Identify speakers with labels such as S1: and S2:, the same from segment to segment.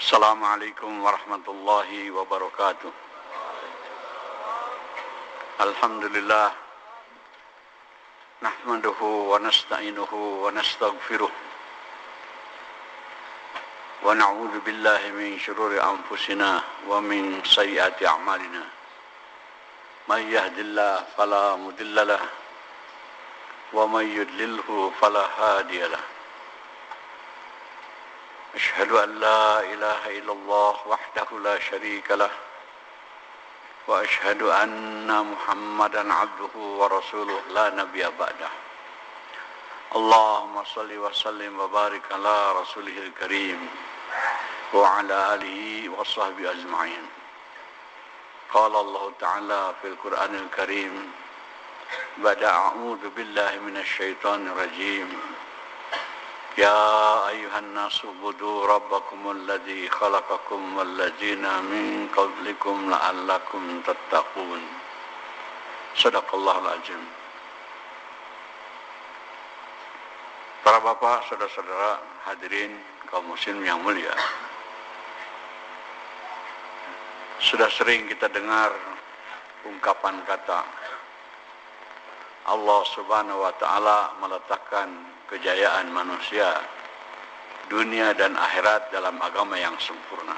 S1: Assalamualaikum warahmatullahi wabarakatuh. Alhamdulillah nahmaduhu wa nasta'inuhu wa nastaghfiruh wa na'udzu billahi min syururi anfusina wa min sayyiati a'malina. May yahdihillahu fala mudhillalah wa may yudlilhu fala hadiyalah. أشهد أن لا إله إلا الله وحده لا شريك له وأشهد أن محمدا عبده ورسوله لا نبي بعده اللهم صل وسلم وبارك على رسوله الكريم وعلى آله وصحبه أجمعين قال الله تعالى في القرآن الكريم بعد أعوذ بالله من الشيطان الرجيم يا أيها الناس اعبدوا ربكم الذي خلقكم والذين من قبلكم لعلكم تتقون صدق الله العظيم. Para bapak, saudara-saudara, hadirin kaum muslim yang mulia, sudah sering kita dengar ungkapan kata Allah Subhanahu wa Ta'ala meletakkan kejayaan manusia, dunia dan akhirat dalam agama yang sempurna,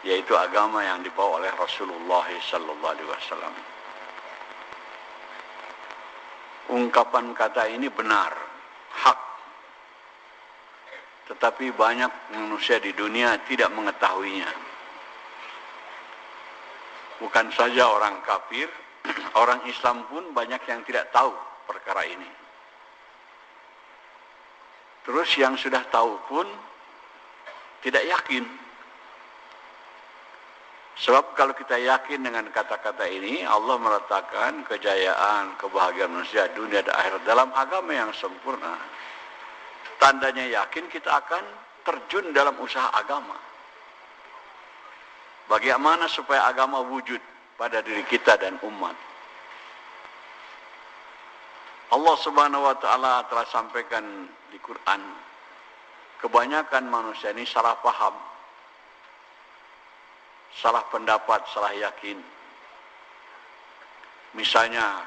S1: yaitu agama yang dibawa oleh Rasulullah sallallahu alaihi wasallam. Ungkapan kata ini benar, hak. Tetapi banyak manusia di dunia tidak mengetahuinya. Bukan saja orang kafir, orang Islam pun banyak yang tidak tahu perkara ini. Terus yang sudah tahu pun tidak yakin. Sebab kalau kita yakin dengan kata-kata ini, Allah meletakkan kejayaan, kebahagiaan manusia, dunia dan akhirat dalam agama yang sempurna. Tandanya yakin kita akan terjun dalam usaha agama. Bagaimana supaya agama wujud pada diri kita dan umat? Allah Subhanahu wa Ta'ala telah sampaikan di Quran, kebanyakan manusia ini salah paham, salah pendapat, salah yakin. Misalnya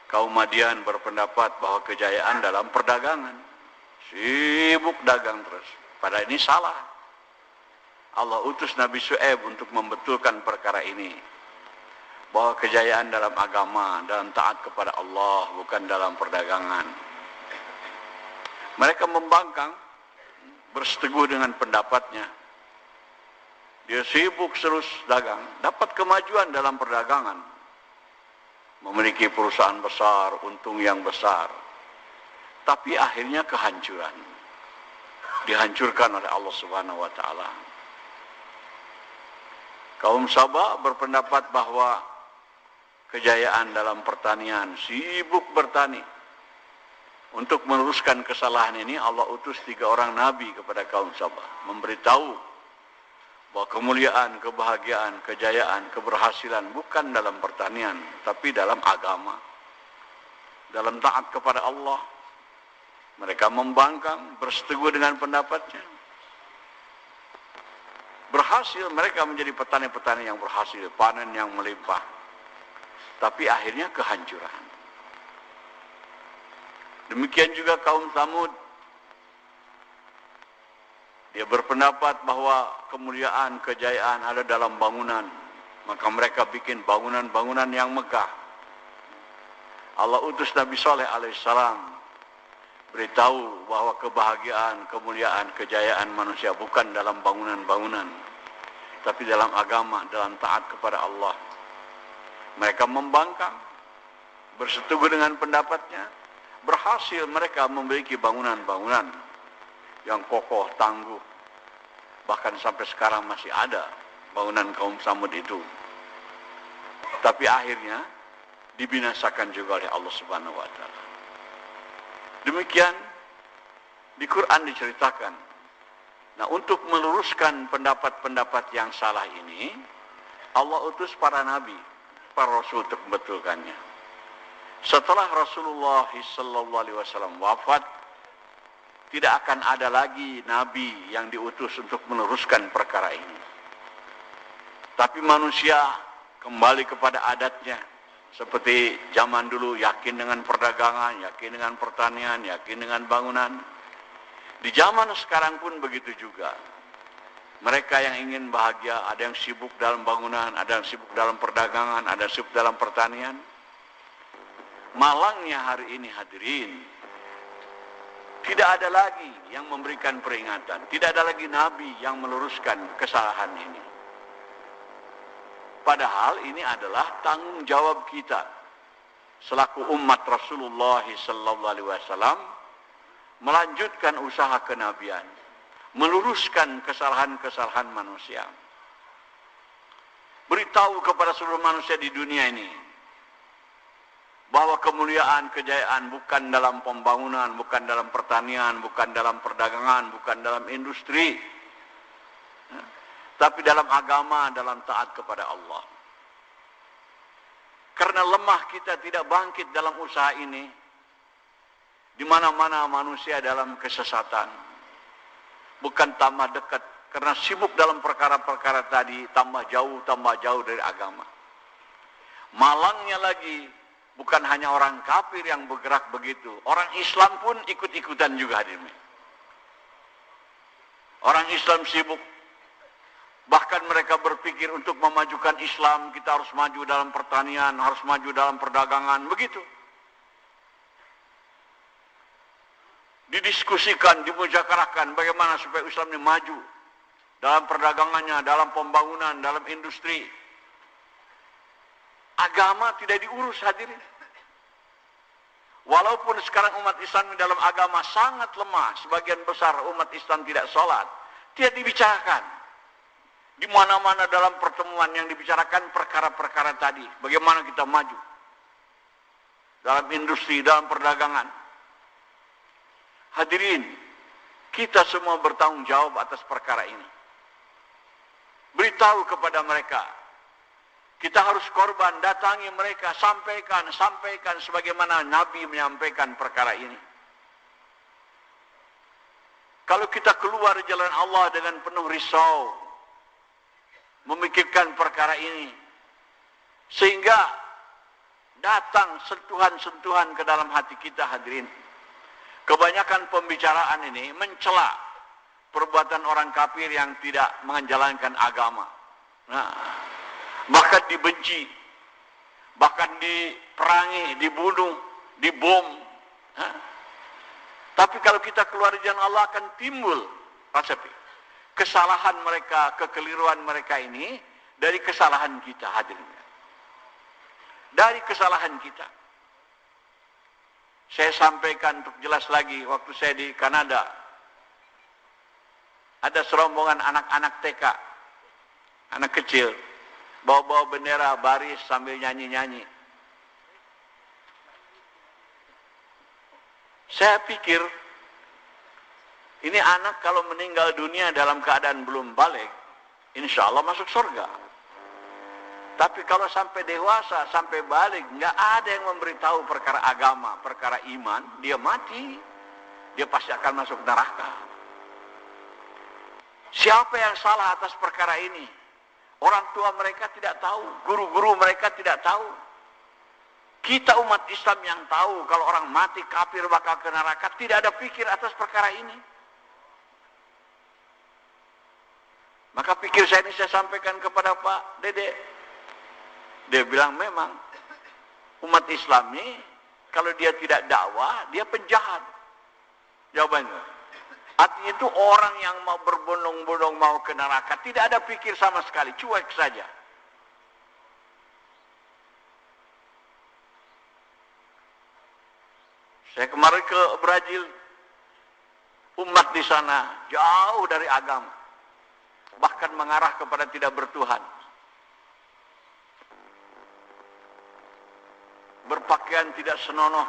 S1: kaum Madian berpendapat bahwa kejayaan dalam perdagangan, sibuk dagang terus. Padahal ini salah. Allah utus Nabi Syuaib untuk membetulkan perkara ini, bahwa kejayaan dalam agama, dalam taat kepada Allah, bukan dalam perdagangan. Mereka membangkang, berseteguh dengan pendapatnya. Dia sibuk terus dagang, dapat kemajuan dalam perdagangan, memiliki perusahaan besar, untung yang besar. Tapi akhirnya kehancuran, dihancurkan oleh Allah Subhanahu wa Ta'ala. Kaum Sabah berpendapat bahwa kejayaan dalam pertanian, sibuk bertani. Untuk meluruskan kesalahan ini, Allah utus 3 orang nabi kepada kaum Sabah, memberitahu bahwa kemuliaan, kebahagiaan, kejayaan, keberhasilan bukan dalam pertanian, tapi dalam agama, dalam taat kepada Allah. Mereka membangkang, berseteguh dengan pendapatnya. Berhasil, mereka menjadi petani-petani yang berhasil, panen yang melimpah. Tapi akhirnya kehancuran. Demikian juga kaum Tsamud. Dia berpendapat bahwa kemuliaan, kejayaan ada dalam bangunan. Maka mereka bikin bangunan-bangunan yang megah. Allah utus Nabi Saleh alaihissalam beritahu bahwa kebahagiaan, kemuliaan, kejayaan manusia bukan dalam bangunan-bangunan, tapi dalam agama, dalam taat kepada Allah. Mereka membangkang, bersetuju dengan pendapatnya. Berhasil mereka memiliki bangunan-bangunan yang kokoh, tangguh. Bahkan sampai sekarang masih ada bangunan kaum Tsamud itu. Tapi akhirnya dibinasakan juga oleh Allah Subhanahu wa Ta'ala. Demikian di Quran diceritakan. Nah, untuk meluruskan pendapat-pendapat yang salah ini, Allah utus para nabi, para rasul untuk membetulkannya. Setelah Rasulullah SAW wafat, tidak akan ada lagi nabi yang diutus untuk meneruskan perkara ini. Tapi manusia kembali kepada adatnya. Seperti zaman dulu, yakin dengan perdagangan, yakin dengan pertanian, yakin dengan bangunan. Di zaman sekarang pun begitu juga. Mereka yang ingin bahagia, ada yang sibuk dalam bangunan, ada yang sibuk dalam perdagangan, ada yang sibuk dalam pertanian. Malangnya hari ini hadirin, tidak ada lagi yang memberikan peringatan, tidak ada lagi nabi yang meluruskan kesalahan ini. Padahal ini adalah tanggung jawab kita selaku umat Rasulullah SAW melanjutkan usaha kenabian, meluruskan kesalahan-kesalahan manusia. Beritahu kepada seluruh manusia di dunia ini bahwa kemuliaan, kejayaan bukan dalam pembangunan, bukan dalam pertanian, bukan dalam perdagangan, bukan dalam industri, tapi dalam agama, dalam taat kepada Allah. Karena lemah kita tidak bangkit dalam usaha ini, di mana-mana manusia dalam kesesatan. Bukan tambah dekat, karena sibuk dalam perkara-perkara tadi, tambah jauh dari agama. Malangnya lagi, bukan hanya orang kafir yang bergerak begitu, orang Islam pun ikut-ikutan juga hadirin. Orang Islam sibuk, bahkan mereka berpikir untuk memajukan Islam, kita harus maju dalam pertanian, harus maju dalam perdagangan, begitu. Didiskusikan, dimujakarakan bagaimana supaya Islam ini maju dalam perdagangannya, dalam pembangunan, dalam industri. Agama tidak diurus hadirin. Walaupun sekarang umat Islam dalam agama sangat lemah, sebagian besar umat Islam tidak sholat, tidak dibicarakan. Di mana-mana dalam pertemuan yang dibicarakan perkara-perkara tadi, bagaimana kita maju dalam industri, dalam perdagangan. Hadirin, kita semua bertanggung jawab atas perkara ini. Beritahu kepada mereka, kita harus korban, datangi mereka, sampaikan sebagaimana Nabi menyampaikan perkara ini. Kalau kita keluar jalan Allah dengan penuh risau, memikirkan perkara ini, sehingga datang sentuhan-sentuhan ke dalam hati kita hadirin. Kebanyakan pembicaraan ini mencela perbuatan orang kafir yang tidak menjalankan agama. Nah, bahkan dibenci, bahkan diperangi, dibunuh, dibom. Tapi kalau kita keluar dari jalan Allah akan timbul rasa kesalahan mereka, kekeliruan mereka ini dari kesalahan kita hadirin. Dari kesalahan kita. Saya sampaikan untuk jelas lagi, waktu saya di Kanada, ada serombongan anak-anak TK, anak kecil, bawa-bawa bendera baris sambil nyanyi-nyanyi. Saya pikir, ini anak kalau meninggal dunia dalam keadaan belum balik, insya Allah masuk surga. Tapi kalau sampai dewasa, sampai balik, nggak ada yang memberitahu perkara agama, perkara iman, dia mati, dia pasti akan masuk neraka. Siapa yang salah atas perkara ini? Orang tua mereka tidak tahu, guru-guru mereka tidak tahu. Kita umat Islam yang tahu kalau orang mati kafir bakal ke neraka, tidak ada pikir atas perkara ini. Maka pikir saya ini saya sampaikan kepada Pak Dede. Dia bilang memang umat Islam ini kalau dia tidak dakwah, dia penjahat. Jawabannya. Artinya itu orang yang mau berbondong-bondong mau ke neraka, tidak ada pikir sama sekali, cuek saja. Saya kemarin ke Brazil, umat di sana jauh dari agama, bahkan mengarah kepada tidak bertuhan. Berpakaian tidak senonoh.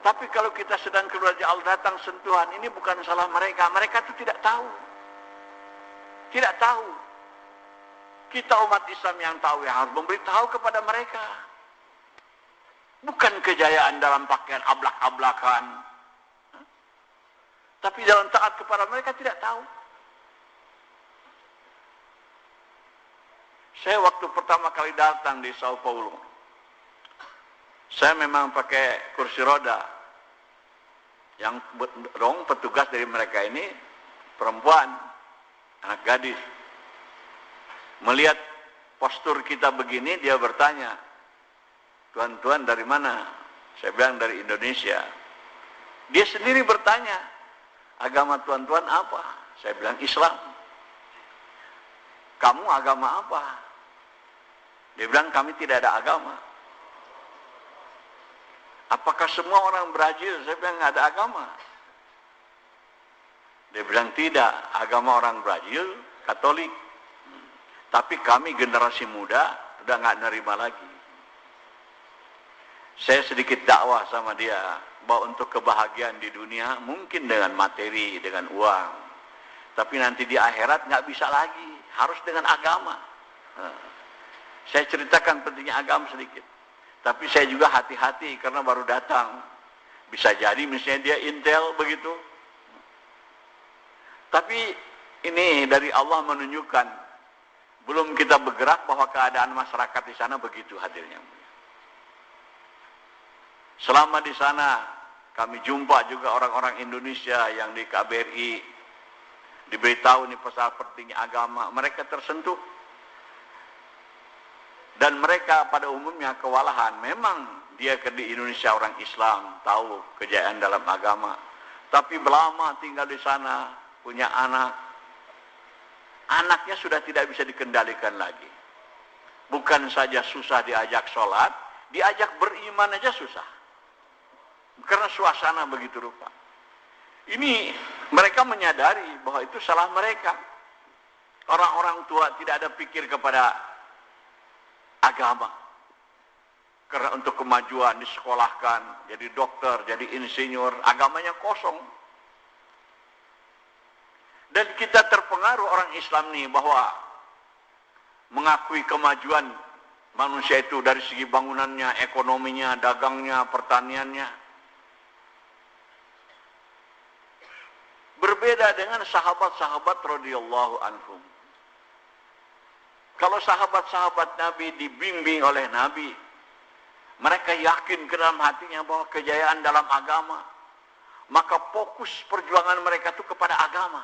S1: Tapi kalau kita sedang keluar dari Allah, datang sentuhan, ini bukan salah mereka. Mereka itu tidak tahu. Tidak tahu. Kita umat Islam yang tahu, yang harus memberitahu kepada mereka. Bukan kejayaan dalam pakaian ablak-ablakan. Tapi jalan taat kepada mereka tidak tahu. Saya waktu pertama kali datang di Sao Paulo, saya memang pakai kursi roda. Yang dong petugas dari mereka ini perempuan, anak gadis. Melihat postur kita begini, dia bertanya, "Tuan-tuan dari mana?" Saya bilang dari Indonesia. Dia sendiri bertanya, "Agama tuan-tuan apa?" Saya bilang Islam. "Kamu agama apa?" Dia bilang, "Kami tidak ada agama." "Apakah semua orang Brazil?" Saya bilang, "Nggak ada agama." Dia bilang, "Tidak, agama orang Brazil Katolik. Tapi kami generasi muda udah nggak nerima lagi." Saya sedikit dakwah sama dia bahwa untuk kebahagiaan di dunia mungkin dengan materi, dengan uang, tapi nanti di akhirat nggak bisa lagi, harus dengan agama. Saya ceritakan pentingnya agama sedikit, tapi saya juga hati-hati karena baru datang. Bisa jadi misalnya dia intel begitu, tapi ini dari Allah menunjukkan belum kita bergerak bahwa keadaan masyarakat di sana begitu hadirnya. Selama di sana kami jumpa juga orang-orang Indonesia yang di KBRI, diberitahu ini pasal pentingnya agama, mereka tersentuh. Dan mereka pada umumnya kewalahan. Memang dia di Indonesia orang Islam, tahu kejayaan dalam agama. Tapi lama tinggal di sana, punya anak. Anaknya sudah tidak bisa dikendalikan lagi. Bukan saja susah diajak sholat, diajak beriman aja susah. Karena suasana begitu rupa. Ini mereka menyadari bahwa itu salah mereka. Orang-orang tua tidak ada pikir kepada agama. Karena untuk kemajuan disekolahkan, jadi dokter, jadi insinyur, agamanya kosong. Dan kita terpengaruh orang Islam nih bahwa mengakui kemajuan manusia itu dari segi bangunannya, ekonominya, dagangnya, pertaniannya. Berbeda dengan sahabat-sahabat radhiyallahu anhum. Kalau sahabat-sahabat Nabi dibimbing oleh Nabi, mereka yakin ke dalam hatinya bahwa kejayaan dalam agama, maka fokus perjuangan mereka itu kepada agama.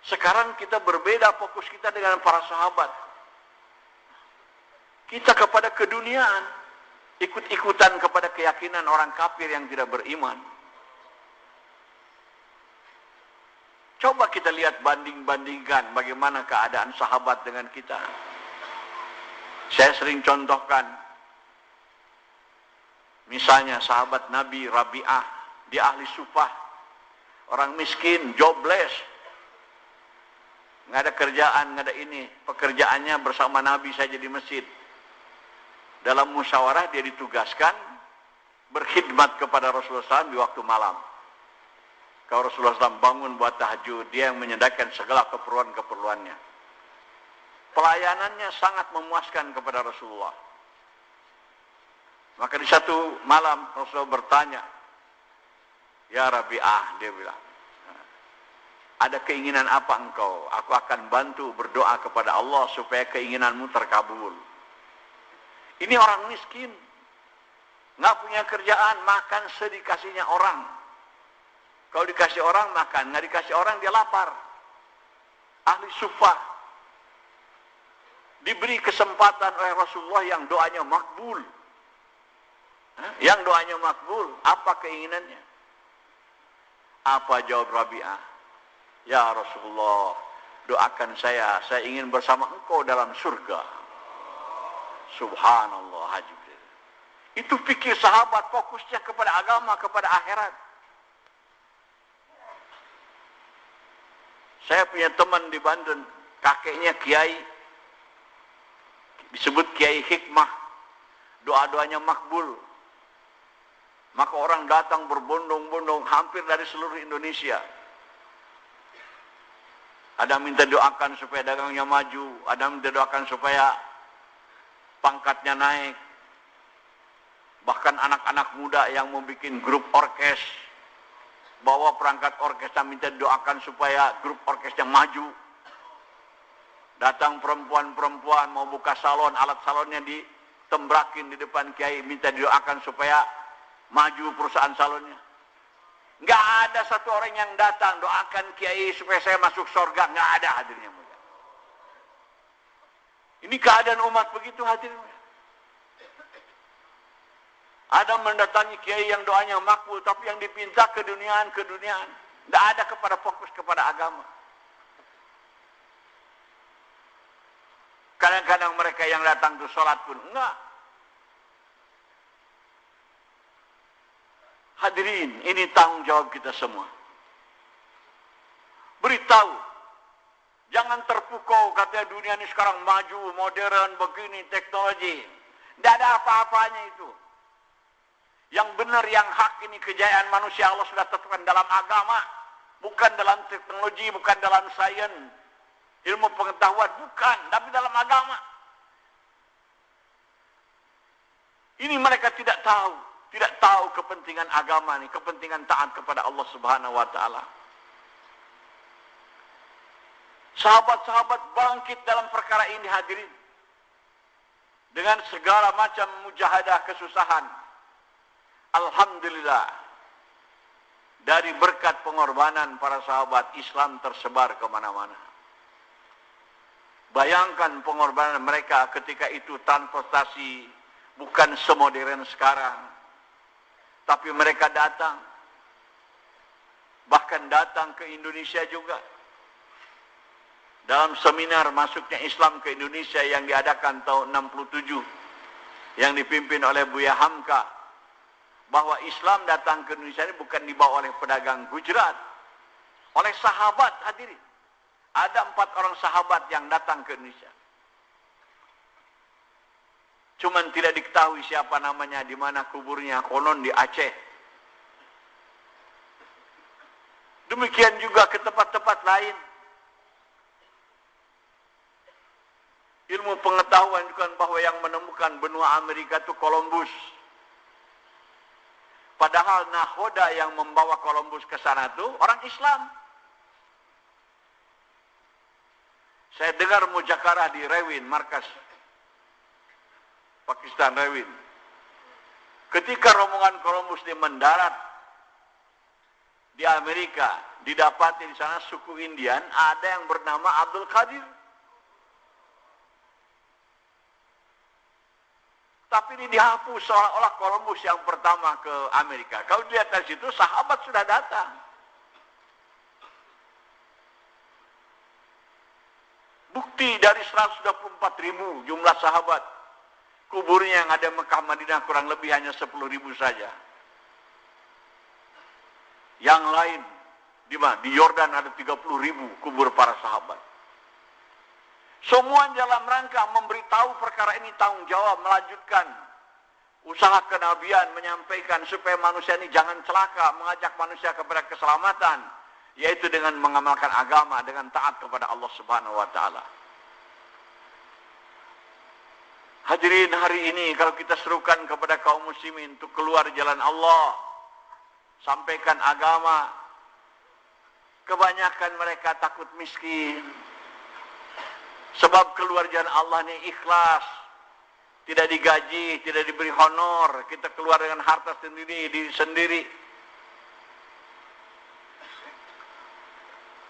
S1: Sekarang kita berbeda fokus kita dengan para sahabat. Kita kepada keduniaan, ikut-ikutan kepada keyakinan orang kafir yang tidak beriman. Coba kita lihat banding-bandingkan bagaimana keadaan sahabat dengan kita. Saya sering contohkan, misalnya sahabat Nabi Rabi'ah, dia ahli sufah, orang miskin, jobless, nggak ada kerjaan, nggak ada ini, pekerjaannya bersama Nabi saja di masjid. Dalam musyawarah dia ditugaskan berkhidmat kepada Rasulullah SAW di waktu malam. Kalau Rasulullah SAW bangun buat tahajud, dia yang menyediakan segala keperluan-keperluannya. Pelayanannya sangat memuaskan kepada Rasulullah. Maka di satu malam Rasulullah bertanya, "Ya Rabi'ah," dia bilang, "ada keinginan apa engkau? Aku akan bantu berdoa kepada Allah supaya keinginanmu terkabul." Ini orang miskin, nggak punya kerjaan, makan sedikasihnya orang. Kalau dikasih orang makan, nggak dikasih orang dia lapar. Ahli sufah, diberi kesempatan oleh Rasulullah yang doanya makbul. Yang doanya makbul, apa keinginannya? Apa jawab Rabi'ah? "Ya Rasulullah, doakan saya ingin bersama engkau dalam surga." Subhanallah, Jibril. Itu pikir sahabat, fokusnya kepada agama, kepada akhirat. Saya punya teman di Banten, kakeknya kiai, disebut Kiai Hikmah, doa-doanya makbul. Maka orang datang berbondong-bondong hampir dari seluruh Indonesia. Ada minta doakan supaya dagangnya maju, ada minta doakan supaya pangkatnya naik. Bahkan anak-anak muda yang membuat grup orkes, bawa perangkat orkesnya, minta doakan supaya grup orkesnya maju. Datang perempuan-perempuan mau buka salon, alat salonnya ditembrakin di depan kiai, minta doakan supaya maju perusahaan salonnya. Nggak ada satu orang yang datang doakan kiai supaya saya masuk surga, nggak ada hadirnya. Ini keadaan umat begitu hadirnya. Ada mendatangi kiai yang doanya makbul, tapi yang dipinta keduniaan. Tidak ada kepada fokus kepada agama. Kadang-kadang mereka yang datang ke sholat pun enggak. Hadirin, ini tanggung jawab kita semua. Beritahu. Jangan terpukau katanya dunia ini sekarang maju, modern, begini, teknologi. Tidak ada apa-apanya itu. Yang benar, yang hak ini kejayaan manusia Allah sudah tetapkan dalam agama. Bukan dalam teknologi, bukan dalam sains, ilmu pengetahuan, bukan. Tapi dalam agama. Ini mereka tidak tahu. Tidak tahu kepentingan agama ini, kepentingan taat kepada Allah Subhanahu wa Ta'ala. Sahabat-sahabat bangkit dalam perkara ini hadirin. Dengan segala macam mujahadah kesusahan. Alhamdulillah, dari berkat pengorbanan para sahabat, Islam tersebar kemana-mana. Bayangkan pengorbanan mereka ketika itu transportasi bukan semodern sekarang. Tapi mereka datang. Bahkan datang ke Indonesia juga. Dalam seminar masuknya Islam ke Indonesia yang diadakan tahun 67. Yang dipimpin oleh Buya Hamka. Bahwa Islam datang ke Indonesia ini bukan dibawa oleh pedagang Gujarat, oleh sahabat hadirin. Ada 4 orang sahabat yang datang ke Indonesia. Cuman tidak diketahui siapa namanya, di mana kuburnya, konon di Aceh. Demikian juga ke tempat-tempat lain. Ilmu pengetahuan juga bahwa yang menemukan benua Amerika itu Columbus. Padahal nahoda yang membawa Columbus ke sana itu orang Islam. Saya dengar mujakarah di Rewin, markas Pakistan Rewin. Ketika rombongan Columbus dia mendarat di Amerika, didapati di sana suku Indian, ada yang bernama Abdul Qadir. Tapi ini dihapus seolah-olah Columbus yang pertama ke Amerika. Kalau dilihat dari situ, sahabat sudah datang. Bukti dari 124.000 jumlah sahabat. Kuburnya yang ada Mekah Madinah kurang lebih hanya 10.000 saja. Yang lain, di mana? Di Yordan ada 30.000 kubur para sahabat. Semua dalam rangka memberitahu perkara ini, tanggung jawab, melanjutkan usaha kenabian, menyampaikan supaya manusia ini jangan celaka, mengajak manusia kepada keselamatan, yaitu dengan mengamalkan agama, dengan taat kepada Allah Subhanahu wa Ta'ala. Hadirin, hari ini kalau kita serukan kepada kaum muslimin untuk keluar jalan Allah, sampaikan agama, kebanyakan mereka takut miskin. Sebab keluar jalan Allah ini ikhlas, tidak digaji, tidak diberi honor, kita keluar dengan harta sendiri, diri sendiri.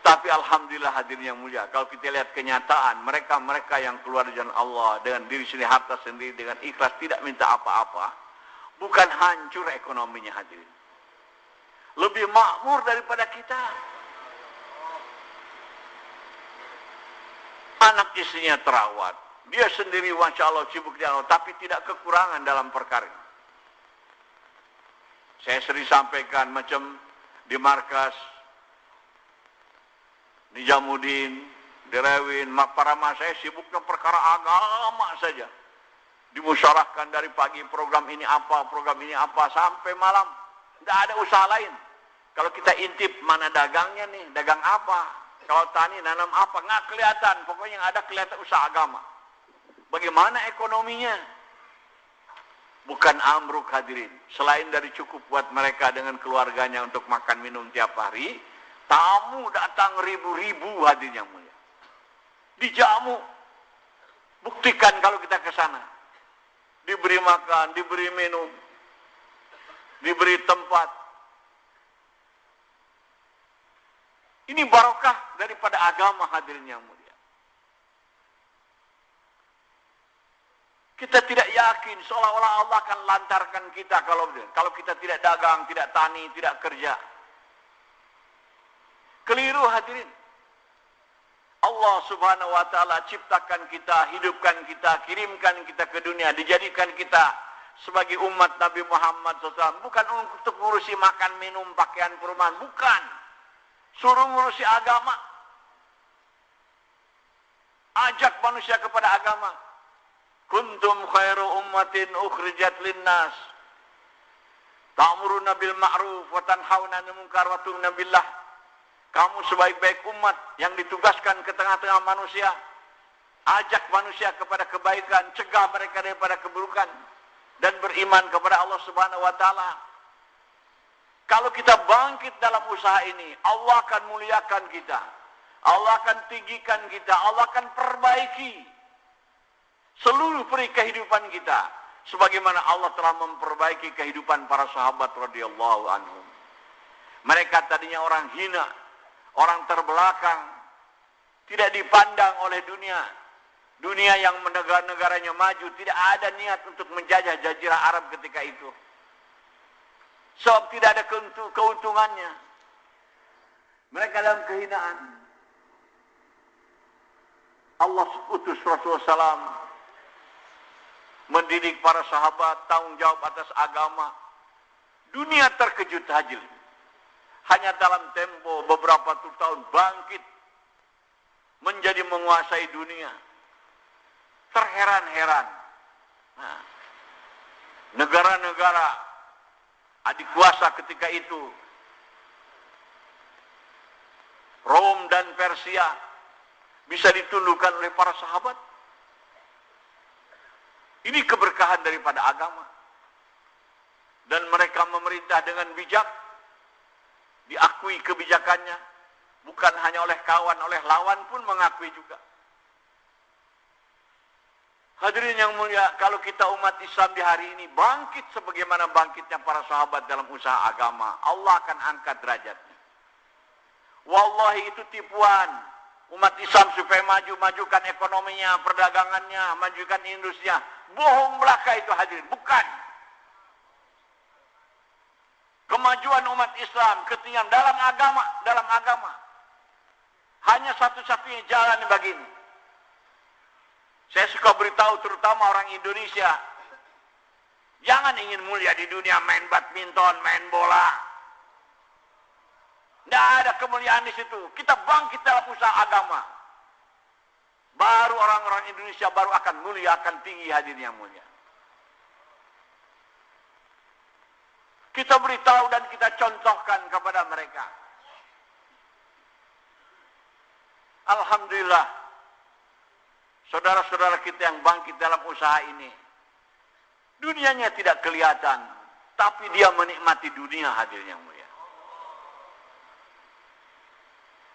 S1: Tapi alhamdulillah hadirin yang mulia, kalau kita lihat kenyataan, mereka yang keluar jalan Allah dengan diri sendiri, harta sendiri, dengan ikhlas, tidak minta apa-apa, bukan hancur ekonominya hadirin. Lebih makmur daripada kita. Anak istrinya terawat, dia sendiri masya Allah sibuk di Allah, tapi tidak kekurangan dalam perkara ini. Saya sering sampaikan macam di markas Nijamuddin, di Rewin, para mas saya sibuk dengan perkara agama saja. Dimusyawarahkan dari pagi program ini apa, sampai malam. Tidak ada usaha lain. Kalau kita intip mana dagangnya nih, dagang apa? Kalau tani nanam apa, nggak kelihatan. Pokoknya yang ada kelihatan usaha agama. Bagaimana ekonominya? bukan amruk hadirin. Selain dari cukup buat mereka dengan keluarganya untuk makan minum tiap hari, tamu datang ribu-ribu hadirin yang mulia. Dijamu. Buktikan kalau kita ke sana. Diberi makan, diberi minum, diberi tempat. Ini barokah daripada agama hadirin yang mulia. Kita tidak yakin seolah-olah Allah akan lantarkan kita kalau kita tidak dagang, tidak tani, tidak kerja. Keliru hadirin. Allah Subhanahu wa taala ciptakan kita, hidupkan kita, kirimkan kita ke dunia, dijadikan kita sebagai umat Nabi Muhammad SAW. Bukan untuk ngurusi makan, minum, pakaian, perumahan, bukan. Suruh ngurusi agama. Ajak manusia kepada agama. Kuntum khairu ummatin ukhrijat linnas. Ta'muruna bil ma'ruf wa tanhauna 'anil munkar wa tu'minuna billah. Kamu sebaik-baik umat yang ditugaskan ke tengah-tengah manusia. Ajak manusia kepada kebaikan, cegah mereka daripada keburukan dan beriman kepada Allah Subhanahu wa taala. Kalau kita bangkit dalam usaha ini, Allah akan muliakan kita. Allah akan tinggikan kita, Allah akan perbaiki seluruh peri kehidupan kita sebagaimana Allah telah memperbaiki kehidupan para sahabat radhiyallahu anhum. Mereka tadinya orang hina, orang terbelakang, tidak dipandang oleh dunia. Dunia yang negara-negaranya maju tidak ada niat untuk menjajah jazirah Arab ketika itu. Sebab tidak ada keuntungannya. Mereka dalam kehinaan. Allah utus Rasulullah SAW mendidik para sahabat, tanggung jawab atas agama. Dunia terkejut hajil. Hanya dalam tempo beberapa tahun bangkit menjadi menguasai dunia. Terheran-heran. Nah, negara-negara adik kuasa ketika itu, Rom dan Persia, bisa ditundukkan oleh para sahabat. Ini keberkahan daripada agama. Dan mereka memerintah dengan bijak, diakui kebijakannya, bukan hanya oleh kawan, oleh lawan pun mengakui juga. Hadirin yang mulia, kalau kita umat Islam di hari ini bangkit sebagaimana bangkitnya para sahabat dalam usaha agama, Allah akan angkat derajatnya. Wallahi itu tipuan umat Islam supaya majukan ekonominya, perdagangannya, majukan industrinya. Bohong belaka itu hadirin, bukan. Kemajuan umat Islam, ketinggian dalam agama. Hanya satu-satunya jalan bagi ini. Saya suka beritahu terutama orang Indonesia, jangan ingin mulia di dunia main badminton, main bola. Tidak ada kemuliaan di situ. Kita bangkit dalam usaha agama. Baru orang-orang Indonesia baru akan mulia, akan tinggi hadirin yang mulia. Kita beritahu dan kita contohkan kepada mereka. Alhamdulillah, saudara-saudara kita yang bangkit dalam usaha ini, dunianya tidak kelihatan, tapi dia menikmati dunia hadirin yang mulia.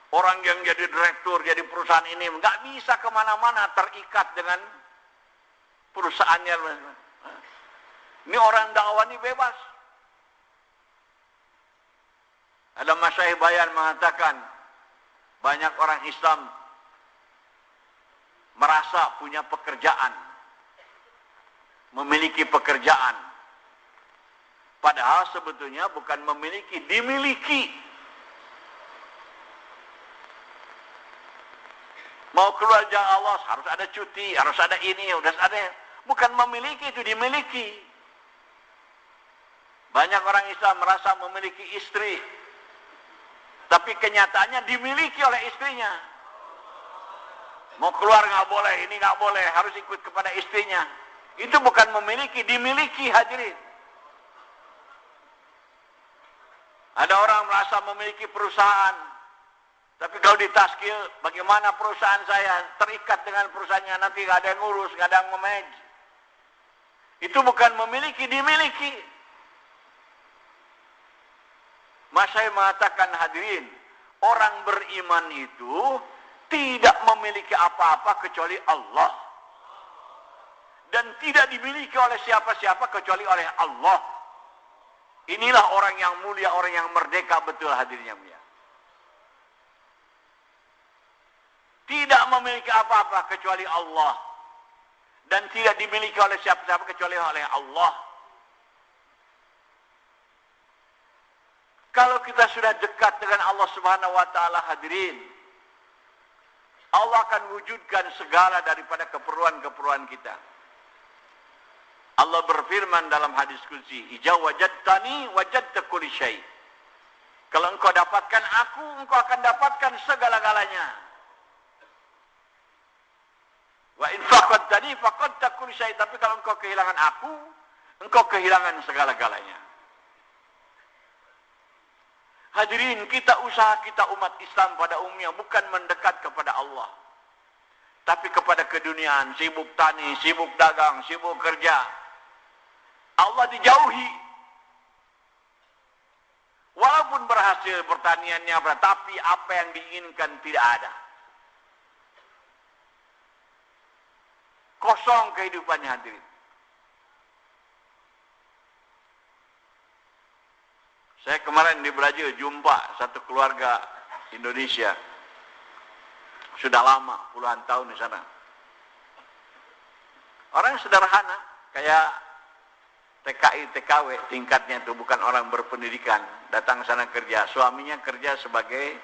S1: Orang yang jadi direktur, jadi perusahaan ini nggak bisa kemana-mana terikat dengan perusahaannya. Ini orang dakwah ini bebas. Ada Masyaikh Bayan mengatakan, banyak orang Islam merasa punya pekerjaan, memiliki pekerjaan. Padahal sebetulnya bukan memiliki, dimiliki. Mau keluar jalan Allah harus ada cuti, harus ada ini, harus ada. Bukan memiliki, itu dimiliki. Banyak orang Islam merasa memiliki istri, tapi kenyataannya dimiliki oleh istrinya. Mau keluar nggak boleh, ini nggak boleh, harus ikut kepada istrinya. Itu bukan memiliki, dimiliki hadirin. Ada orang merasa memiliki perusahaan, tapi kalau ditaskil, bagaimana perusahaan saya terikat dengan perusahaannya, nanti nggak ada yang ngurus, nggak ada yang memanage. Itu bukan memiliki, dimiliki. Mas saya mengatakan hadirin, orang beriman itu tidak memiliki apa-apa kecuali Allah. Dan tidak dimiliki oleh siapa-siapa kecuali oleh Allah. Inilah orang yang mulia, orang yang merdeka betul hadirin yang mulia. Tidak memiliki apa-apa kecuali Allah. Dan tidak dimiliki oleh siapa-siapa kecuali oleh Allah. Kalau kita sudah dekat dengan Allah Subhanahu wa taala hadirin, Allah akan wujudkan segala daripada keperluan-keperluan kita. Allah berfirman dalam hadis qudsi, "Ija wajadtani wajadta kulli syai." Kalau engkau dapatkan aku, engkau akan dapatkan segala-galanya. Wa in faqadtani faqadta kulli syai. Tapi kalau engkau kehilangan aku, engkau kehilangan segala-galanya. Hadirin, kita usaha kita umat Islam pada umumnya bukan mendekat kepada Allah, tapi kepada keduniaan, sibuk tani, sibuk dagang, sibuk kerja. Allah dijauhi. Walaupun berhasil pertaniannya, tapi apa yang diinginkan tidak ada. Kosong kehidupannya hadirin. Saya kemarin di Brazil jumpa satu keluarga Indonesia. Sudah lama, puluhan tahun di sana. Orang sederhana, kayak TKI, TKW, tingkatnya itu bukan orang berpendidikan. Datang sana kerja, suaminya kerja sebagai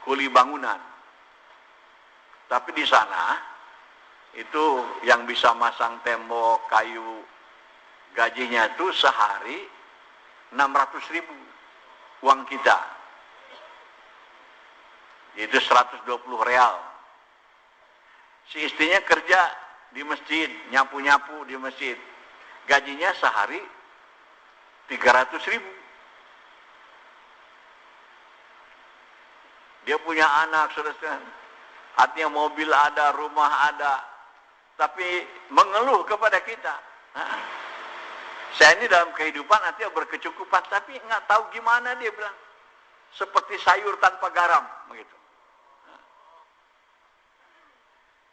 S1: kuli bangunan. Tapi di sana, itu yang bisa masang tembok, kayu, gajinya itu sehari 600.000 uang kita. Itu 120 real. Si istrinya kerja di masjid, nyapu-nyapu di masjid. Gajinya sehari 300.000. Dia punya anak, saudara. Artinya mobil ada, rumah ada. Tapi mengeluh kepada kita. Saya ini dalam kehidupan artinya berkecukupan, tapi nggak tahu gimana dia bilang. Seperti sayur tanpa garam, begitu.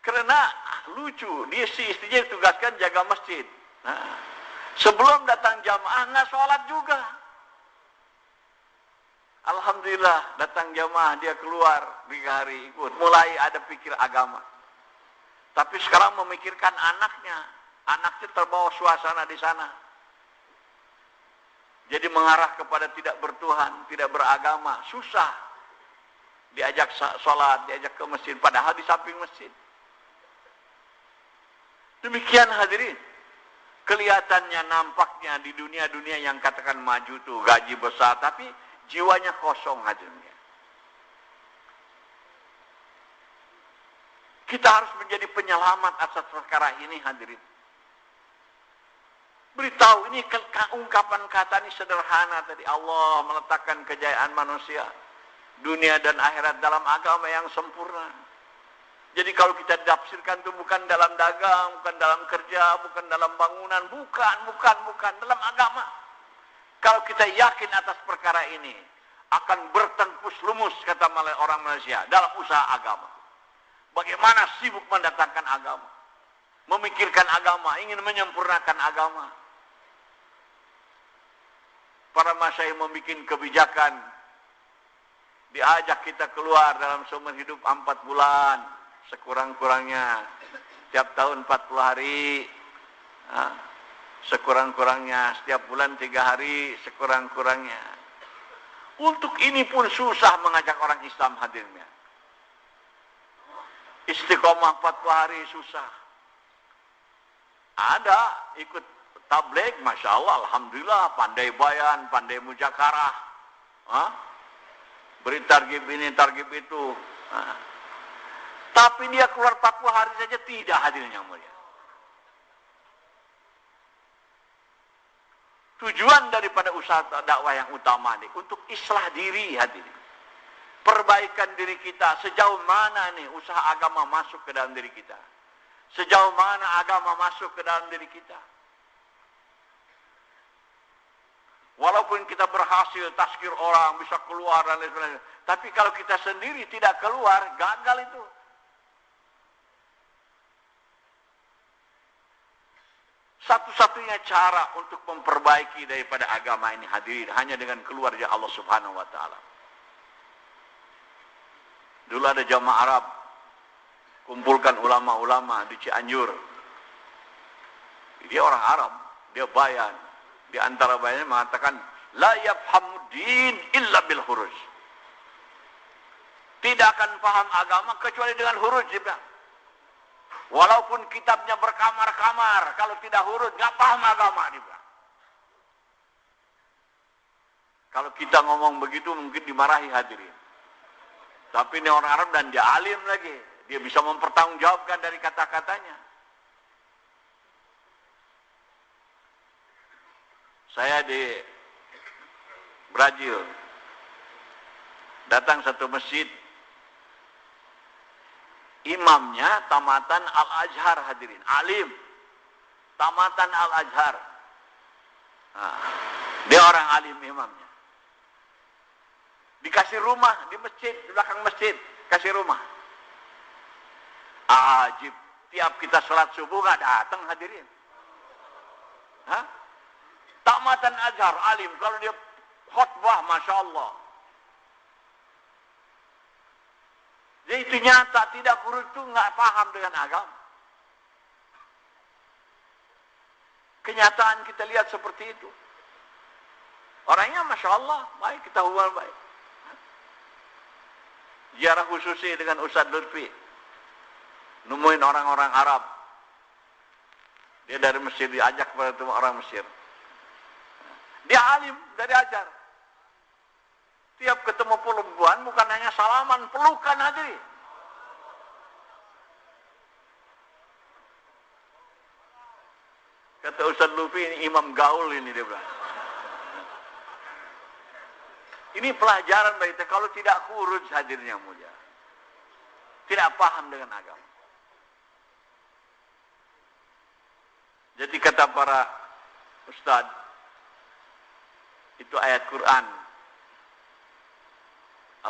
S1: Karena lucu, dia si istrinya ditugaskan jaga masjid. Sebelum datang jamaah nggak sholat juga. Alhamdulillah datang jamaah dia keluar 3 hari ikut. Mulai ada pikir agama. Tapi sekarang memikirkan anaknya. Anaknya terbawa suasana di sana. Jadi mengarah kepada tidak bertuhan, tidak beragama. Susah. Diajak sholat, diajak ke masjid. Padahal di samping masjid. Demikian hadirin, kelihatannya nampaknya di dunia-dunia yang katakan maju tuh gaji besar, tapi jiwanya kosong hadirin. Kita harus menjadi penyelamat atas perkara ini hadirin. Beritahu ini ungkapan kata ini sederhana tadi. Allah meletakkan kejayaan manusia, dunia dan akhirat dalam agama yang sempurna. Jadi kalau kita tafsirkan itu bukan dalam dagang, bukan dalam kerja, bukan dalam bangunan, bukan dalam agama. Kalau kita yakin atas perkara ini, akan bertempus lumus kata orang Malaysia dalam usaha agama. Bagaimana sibuk mendatangkan agama, memikirkan agama, ingin menyempurnakan agama. Para masyayikh membuat kebijakan, diajak kita keluar dalam seumur hidup 4 bulan. Sekurang-kurangnya setiap tahun 40 hari, sekurang-kurangnya setiap bulan 3 hari, sekurang-kurangnya. Untuk ini pun susah mengajak orang Islam hadirnya. Istiqomah 40 hari susah. Ada ikut tabligh, Masya Allah, Alhamdulillah, pandai bayan, pandai mujakarah, beri targib ini, targib itu. Tapi dia keluar 40 hari saja tidak hadirnya yang mulia. Tujuan daripada usaha dakwah yang utama ini untuk islah diri hadirin. Perbaikan diri kita sejauh mana nih usaha agama masuk ke dalam diri kita. Sejauh mana agama masuk ke dalam diri kita. Walaupun kita berhasil tazkir orang, bisa keluar dan lain sebagainya. Tapi kalau kita sendiri tidak keluar, gagal itu. Satu-satunya cara untuk memperbaiki daripada agama ini hadirin hanya dengan keluar dari Allah Subhanahu wa taala. Dulu ada jamaah Arab kumpulkan ulama-ulama di Cianjur. Dia orang Arab, dia bayan. Di antara bayannya mengatakan la yafhamu din illa bil huruj. Tidak akan paham agama kecuali dengan huruj, dia bilang. Walaupun kitabnya berkamar-kamar, kalau tidak huruj nggak paham agama, dia bilang. Kalau kita ngomong begitu mungkin dimarahi hadirin. Tapi ini orang Arab dan dia alim lagi, dia bisa mempertanggungjawabkan dari kata-katanya. Saya di Brazil, datang satu masjid, imamnya tamatan Al-Azhar hadirin, alim, tamatan Al-Azhar. Nah, dia orang alim imamnya. Dikasih rumah di masjid, di belakang masjid, kasih rumah. Ajib, tiap kita sholat subuh nggak datang hadirin. Hah? Tamatan Azhar, alim. Kalau dia khutbah, Masya Allah. Jadi itu nyata, tidak kurus itu nggak paham dengan agama. Kenyataan kita lihat seperti itu. Orangnya Masya Allah, baik, kita hubungan baik. Ziarah khususi dengan Ustadz Lutfi. Nemuin orang-orang Arab. Dia dari Mesir, diajak kepada orang Mesir. Dia alim dari ajar. Tiap ketemu perempuan bukan hanya salaman, pelukan hadirin. Kata Ustaz Lufi, ini imam gaul ini, dia bilang. Ini pelajaran bagi kita, kalau tidak kurus hadirnya mulia. Tidak paham dengan agama. Jadi kata para ustaz, itu ayat Quran.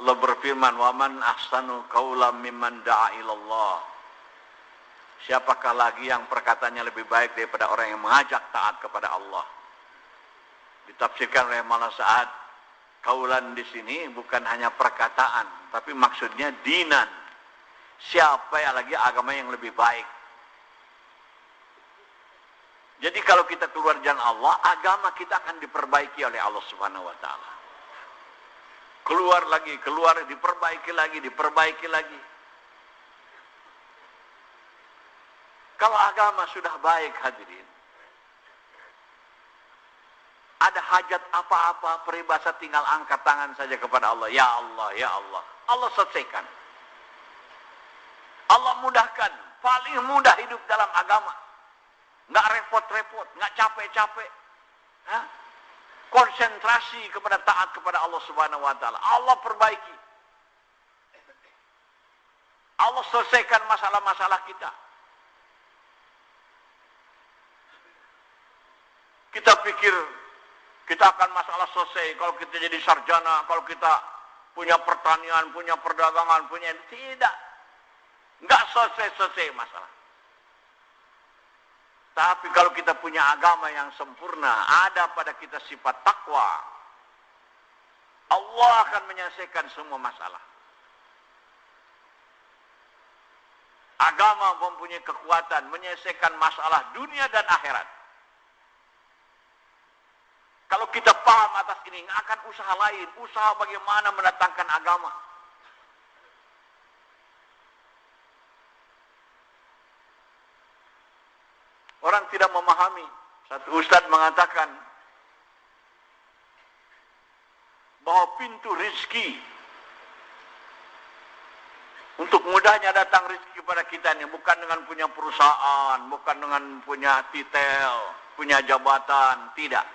S1: Allah berfirman, "Wa man ahsanu qawlan mimman da'a ilallah." Siapakah lagi yang perkataannya lebih baik daripada orang yang mengajak taat kepada Allah? Ditafsirkan oleh Maulana Sa'ad, qawlan di sini bukan hanya perkataan, tapi maksudnya dinan. Siapa yang lagi agama yang lebih baik? Jadi kalau kita keluar jalan Allah, agama kita akan diperbaiki oleh Allah Subhanahu wa taala. Keluar lagi, diperbaiki lagi. Kalau agama sudah baik hadirin, ada hajat apa-apa, peribahasa tinggal angkat tangan saja kepada Allah. Ya Allah, ya Allah. Allah selesaikan. Allah mudahkan, paling mudah hidup dalam agama. Nggak repot-repot, nggak capek-capek. Konsentrasi kepada taat kepada Allah Subhanahu wa taala. Allah perbaiki. Allah selesaikan masalah-masalah kita. Kita pikir kita akan masalah selesai kalau kita jadi sarjana, kalau kita punya pertanian, punya perdagangan, punya tidak. Nggak selesai-selesai masalah. Tapi kalau kita punya agama yang sempurna, ada pada kita sifat takwa, Allah akan menyelesaikan semua masalah. Agama mempunyai kekuatan menyelesaikan masalah dunia dan akhirat. Kalau kita paham atas ini, nggak akan usaha lain, usaha bagaimana mendatangkan agama. Orang tidak memahami. Satu ustadz mengatakan bahwa pintu rizki untuk mudahnya datang rizki kepada kita ini bukan dengan punya perusahaan, bukan dengan punya titel, punya jabatan, tidak.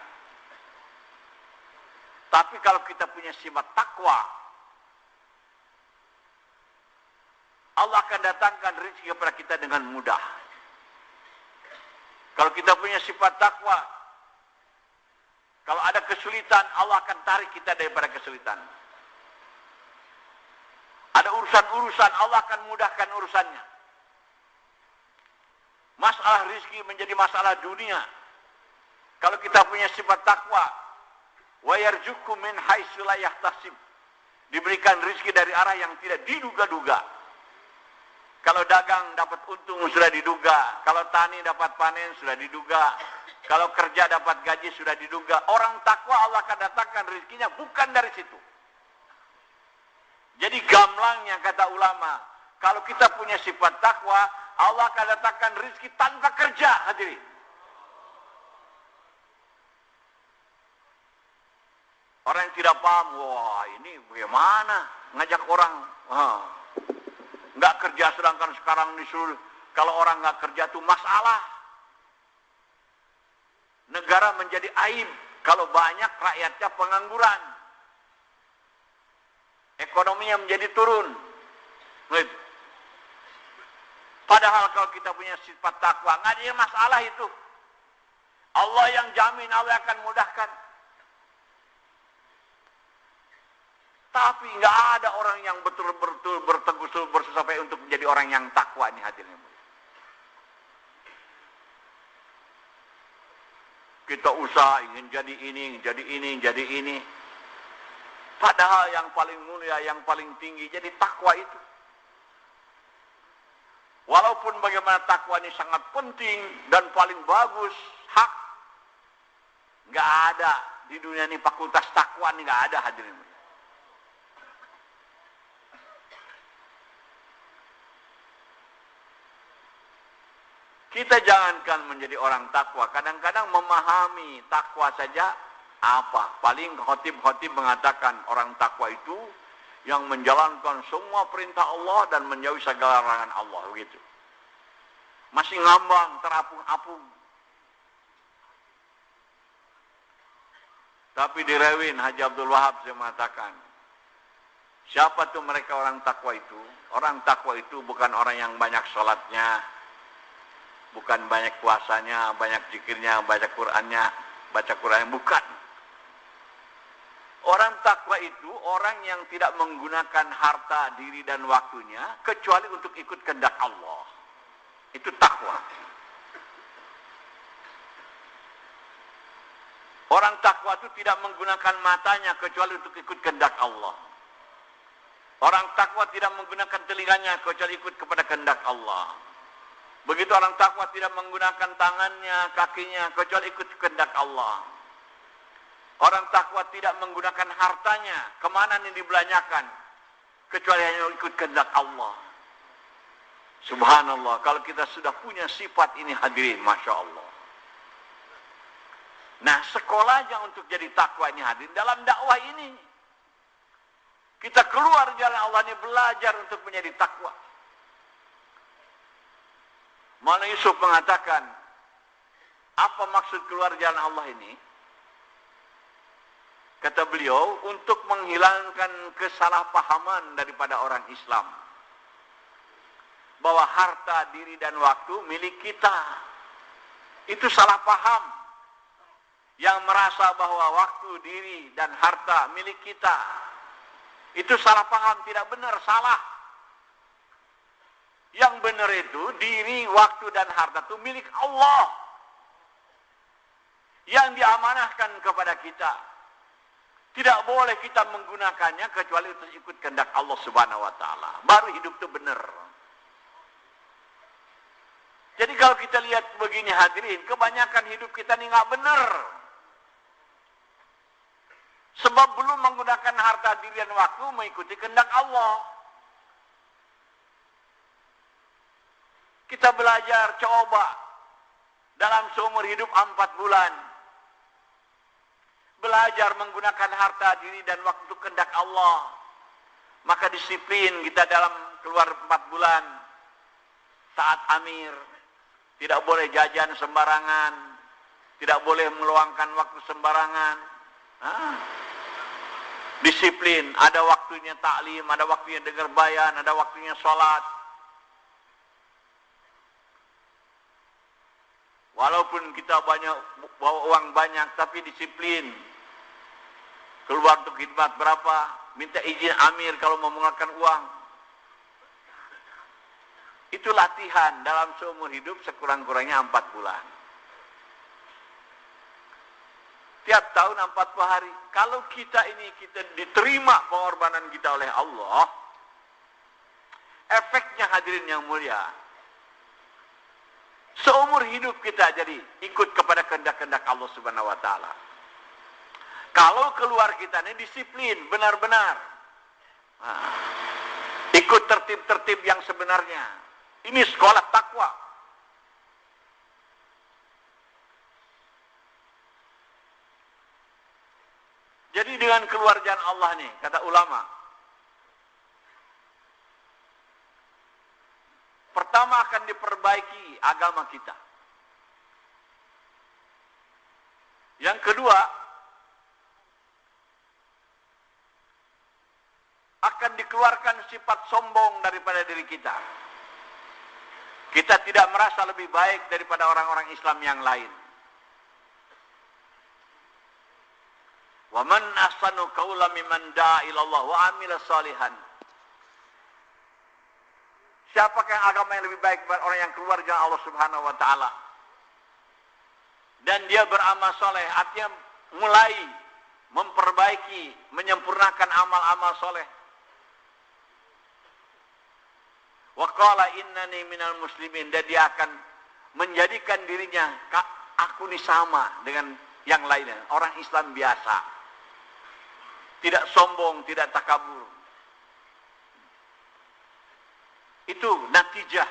S1: Tapi kalau kita punya sifat takwa, Allah akan datangkan rizki kepada kita dengan mudah. Kalau kita punya sifat takwa, kalau ada kesulitan, Allah akan tarik kita daripada kesulitan. Ada urusan-urusan, Allah akan mudahkan urusannya. Masalah rizki menjadi masalah dunia. Kalau kita punya sifat takwa, wa yarzuqhu min haitsu la yahtasib. Diberikan rizki dari arah yang tidak diduga-duga. Kalau dagang dapat untung sudah diduga, kalau tani dapat panen sudah diduga, kalau kerja dapat gaji sudah diduga. Orang takwa Allah akan datangkan rizkinya bukan dari situ. Jadi gamblangnya kata ulama, kalau kita punya sifat takwa, Allah akan datangkan rizki tanpa kerja, hadirin. Orang yang tidak paham, wah ini bagaimana ngajak orang, nggak kerja sedangkan sekarang disuruh, kalau orang nggak kerja itu masalah. Negara menjadi aib kalau banyak rakyatnya pengangguran. Ekonominya menjadi turun. Padahal kalau kita punya sifat takwa, nggak ada masalah itu. Allah yang jamin, Allah akan mudahkan. Tapi nggak ada orang yang betul-betul berteguh bersusah payah untuk menjadi orang yang takwa ini, hadirin. Kita usaha ingin jadi ini, jadi ini, jadi ini. Padahal yang paling mulia, yang paling tinggi jadi takwa itu. Walaupun bagaimana takwa ini sangat penting dan paling bagus, hak, nggak ada di dunia ini fakultas takwa ini nggak ada, hadirin. Kita jangankan menjadi orang takwa, kadang-kadang memahami takwa saja apa. Paling khotib-khotib mengatakan orang takwa itu yang menjalankan semua perintah Allah dan menjauhi segala larangan Allah, begitu. Masih ngambang, terapung-apung. Tapi di Rewin, Haji Abdul Wahab saya mengatakan, siapa tuh mereka orang takwa itu? Orang takwa itu bukan orang yang banyak sholatnya, bukan banyak puasanya, banyak zikirnya, baca Qur'annya, bukan. Orang takwa itu orang yang tidak menggunakan harta, diri dan waktunya kecuali untuk ikut kehendak Allah. Itu takwa. Orang takwa itu tidak menggunakan matanya kecuali untuk ikut kehendak Allah. Orang takwa tidak menggunakan telinganya kecuali ikut kepada kehendak Allah. Begitu orang takwa tidak menggunakan tangannya, kakinya kecuali ikut kehendak Allah. Orang takwa tidak menggunakan hartanya, kemana ini dibelanjakan, kecuali hanya ikut kehendak Allah. Subhanallah, kalau kita sudah punya sifat ini, hadirin, Masya Allah. Nah, sekolahnya untuk jadi takwa ini, hadirin, dalam dakwah ini. Kita keluar jalan Allah ini, belajar untuk menjadi takwa. Maulana Yusuf mengatakan, apa maksud keluar jalan Allah ini? Kata beliau, untuk menghilangkan kesalahpahaman daripada orang Islam. Bahwa harta, diri, dan waktu milik kita. Itu salah paham. Yang merasa bahwa waktu, diri, dan harta milik kita. Itu salah paham, tidak benar, salah. Yang benar itu, diri, waktu, dan harta itu milik Allah. Yang diamanahkan kepada kita. Tidak boleh kita menggunakannya kecuali untuk ikut kehendak Allah Subhanahu wa taala. Baru hidup itu benar. Jadi kalau kita lihat begini, hadirin, kebanyakan hidup kita ini nggak benar. Sebab belum menggunakan harta, diri, dan waktu mengikuti kehendak Allah. Kita belajar, coba dalam seumur hidup 4 bulan. Belajar menggunakan harta, diri, dan waktu kehendak Allah. Maka disiplin kita dalam keluar 4 bulan. Taat amir. Tidak boleh jajan sembarangan. Tidak boleh meluangkan waktu sembarangan. Disiplin. Ada waktunya taklim, ada waktunya dengar bayan, ada waktunya sholat. Walaupun kita banyak bawa uang banyak, tapi disiplin. Keluar untuk khidmat berapa, minta izin amir kalau mau mengeluarkan uang. Itu latihan dalam seumur hidup sekurang-kurangnya 4 bulan. Tiap tahun 40 hari. Kalau kita diterima pengorbanan kita oleh Allah, efeknya hadirin yang mulia, seumur hidup kita jadi ikut kepada kehendak-kehendak Allah Subhanahu wa taala. Kalau keluar kita ini disiplin benar-benar. Ikut tertib-tertib yang sebenarnya. Ini sekolah takwa. Jadi dengan keluar jalan Allah nih, kata ulama, pertama akan diperbaiki agama kita. Yang kedua, akan dikeluarkan sifat sombong daripada diri kita. Kita tidak merasa lebih baik daripada orang-orang Islam yang lain. Wa man ahsanu qawlan mimman da'a ila Allah wa 'amila shalihan. Siapakah yang agama yang lebih baik orang yang keluar jalan Allah Subhanahu wa taala dan dia beramal soleh, artinya mulai memperbaiki, menyempurnakan amal-amal soleh. Wa qala innani minal muslimin, dan dia akan menjadikan dirinya, aku ini sama dengan yang lainnya, orang Islam biasa, tidak sombong, tidak takabur. Itu natijah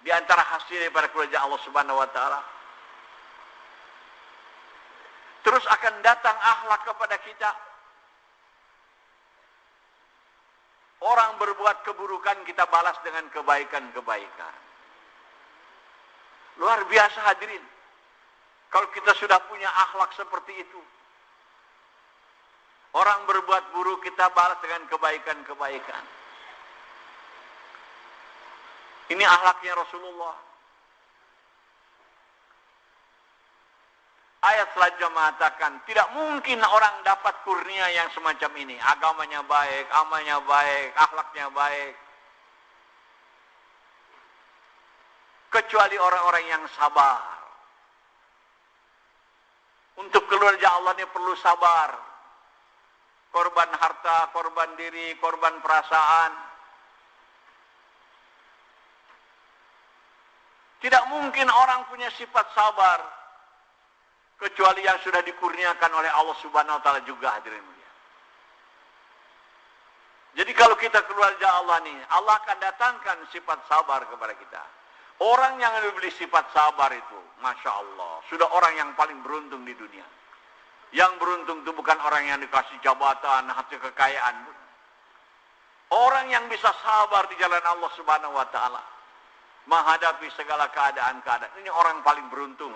S1: di antara hasil daripada kerajaan Allah Subhanahu wa taala. Terus akan datang akhlak kepada kita. Orang berbuat keburukan kita balas dengan kebaikan-kebaikan. Luar biasa hadirin. Kalau kita sudah punya akhlak seperti itu. Orang berbuat buruk kita balas dengan kebaikan-kebaikan. Ini akhlaknya Rasulullah. Ayat selanjutnya mengatakan, tidak mungkin orang dapat kurnia yang semacam ini. Agamanya baik, amalnya baik, akhlaknya baik. Kecuali orang-orang yang sabar. Untuk keluar jalan Allah ini perlu sabar. Korban harta, korban diri, korban perasaan. Tidak mungkin orang punya sifat sabar kecuali yang sudah dikurniakan oleh Allah Subhanahu wa taala juga, hadirin mulia. Jadi kalau kita keluar jalan Allah nih, Allah akan datangkan sifat sabar kepada kita. Orang yang diberi sifat sabar itu, Masya Allah, sudah orang yang paling beruntung di dunia. Yang beruntung itu bukan orang yang dikasih jabatan, harta kekayaan. Orang yang bisa sabar di jalan Allah Subhanahu wa taala, menghadapi segala keadaan-keadaan. Ini orang paling beruntung.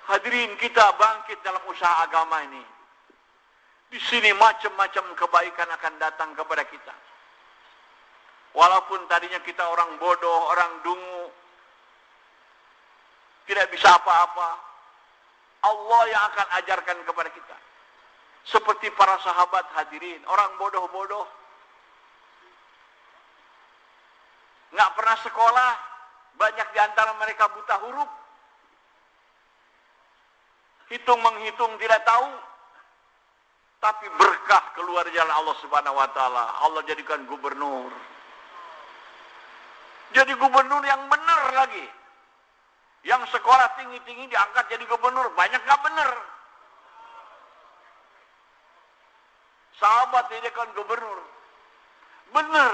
S1: Hadirin, kita bangkit dalam usaha agama ini. Di sini macam-macam kebaikan akan datang kepada kita. Walaupun tadinya kita orang bodoh, orang dungu, tidak bisa apa-apa, Allah yang akan ajarkan kepada kita. Seperti para sahabat hadirin, orang bodoh-bodoh, nggak pernah sekolah, banyak di antara mereka buta huruf. Hitung-menghitung tidak tahu. Tapi berkah keluar jalan Allah Subhanahu wa taala. Allah jadikan gubernur. Jadi gubernur yang benar lagi. Yang sekolah tinggi-tinggi diangkat jadi gubernur. Banyak gak benar. Sahabat dijadikan gubernur. Benar.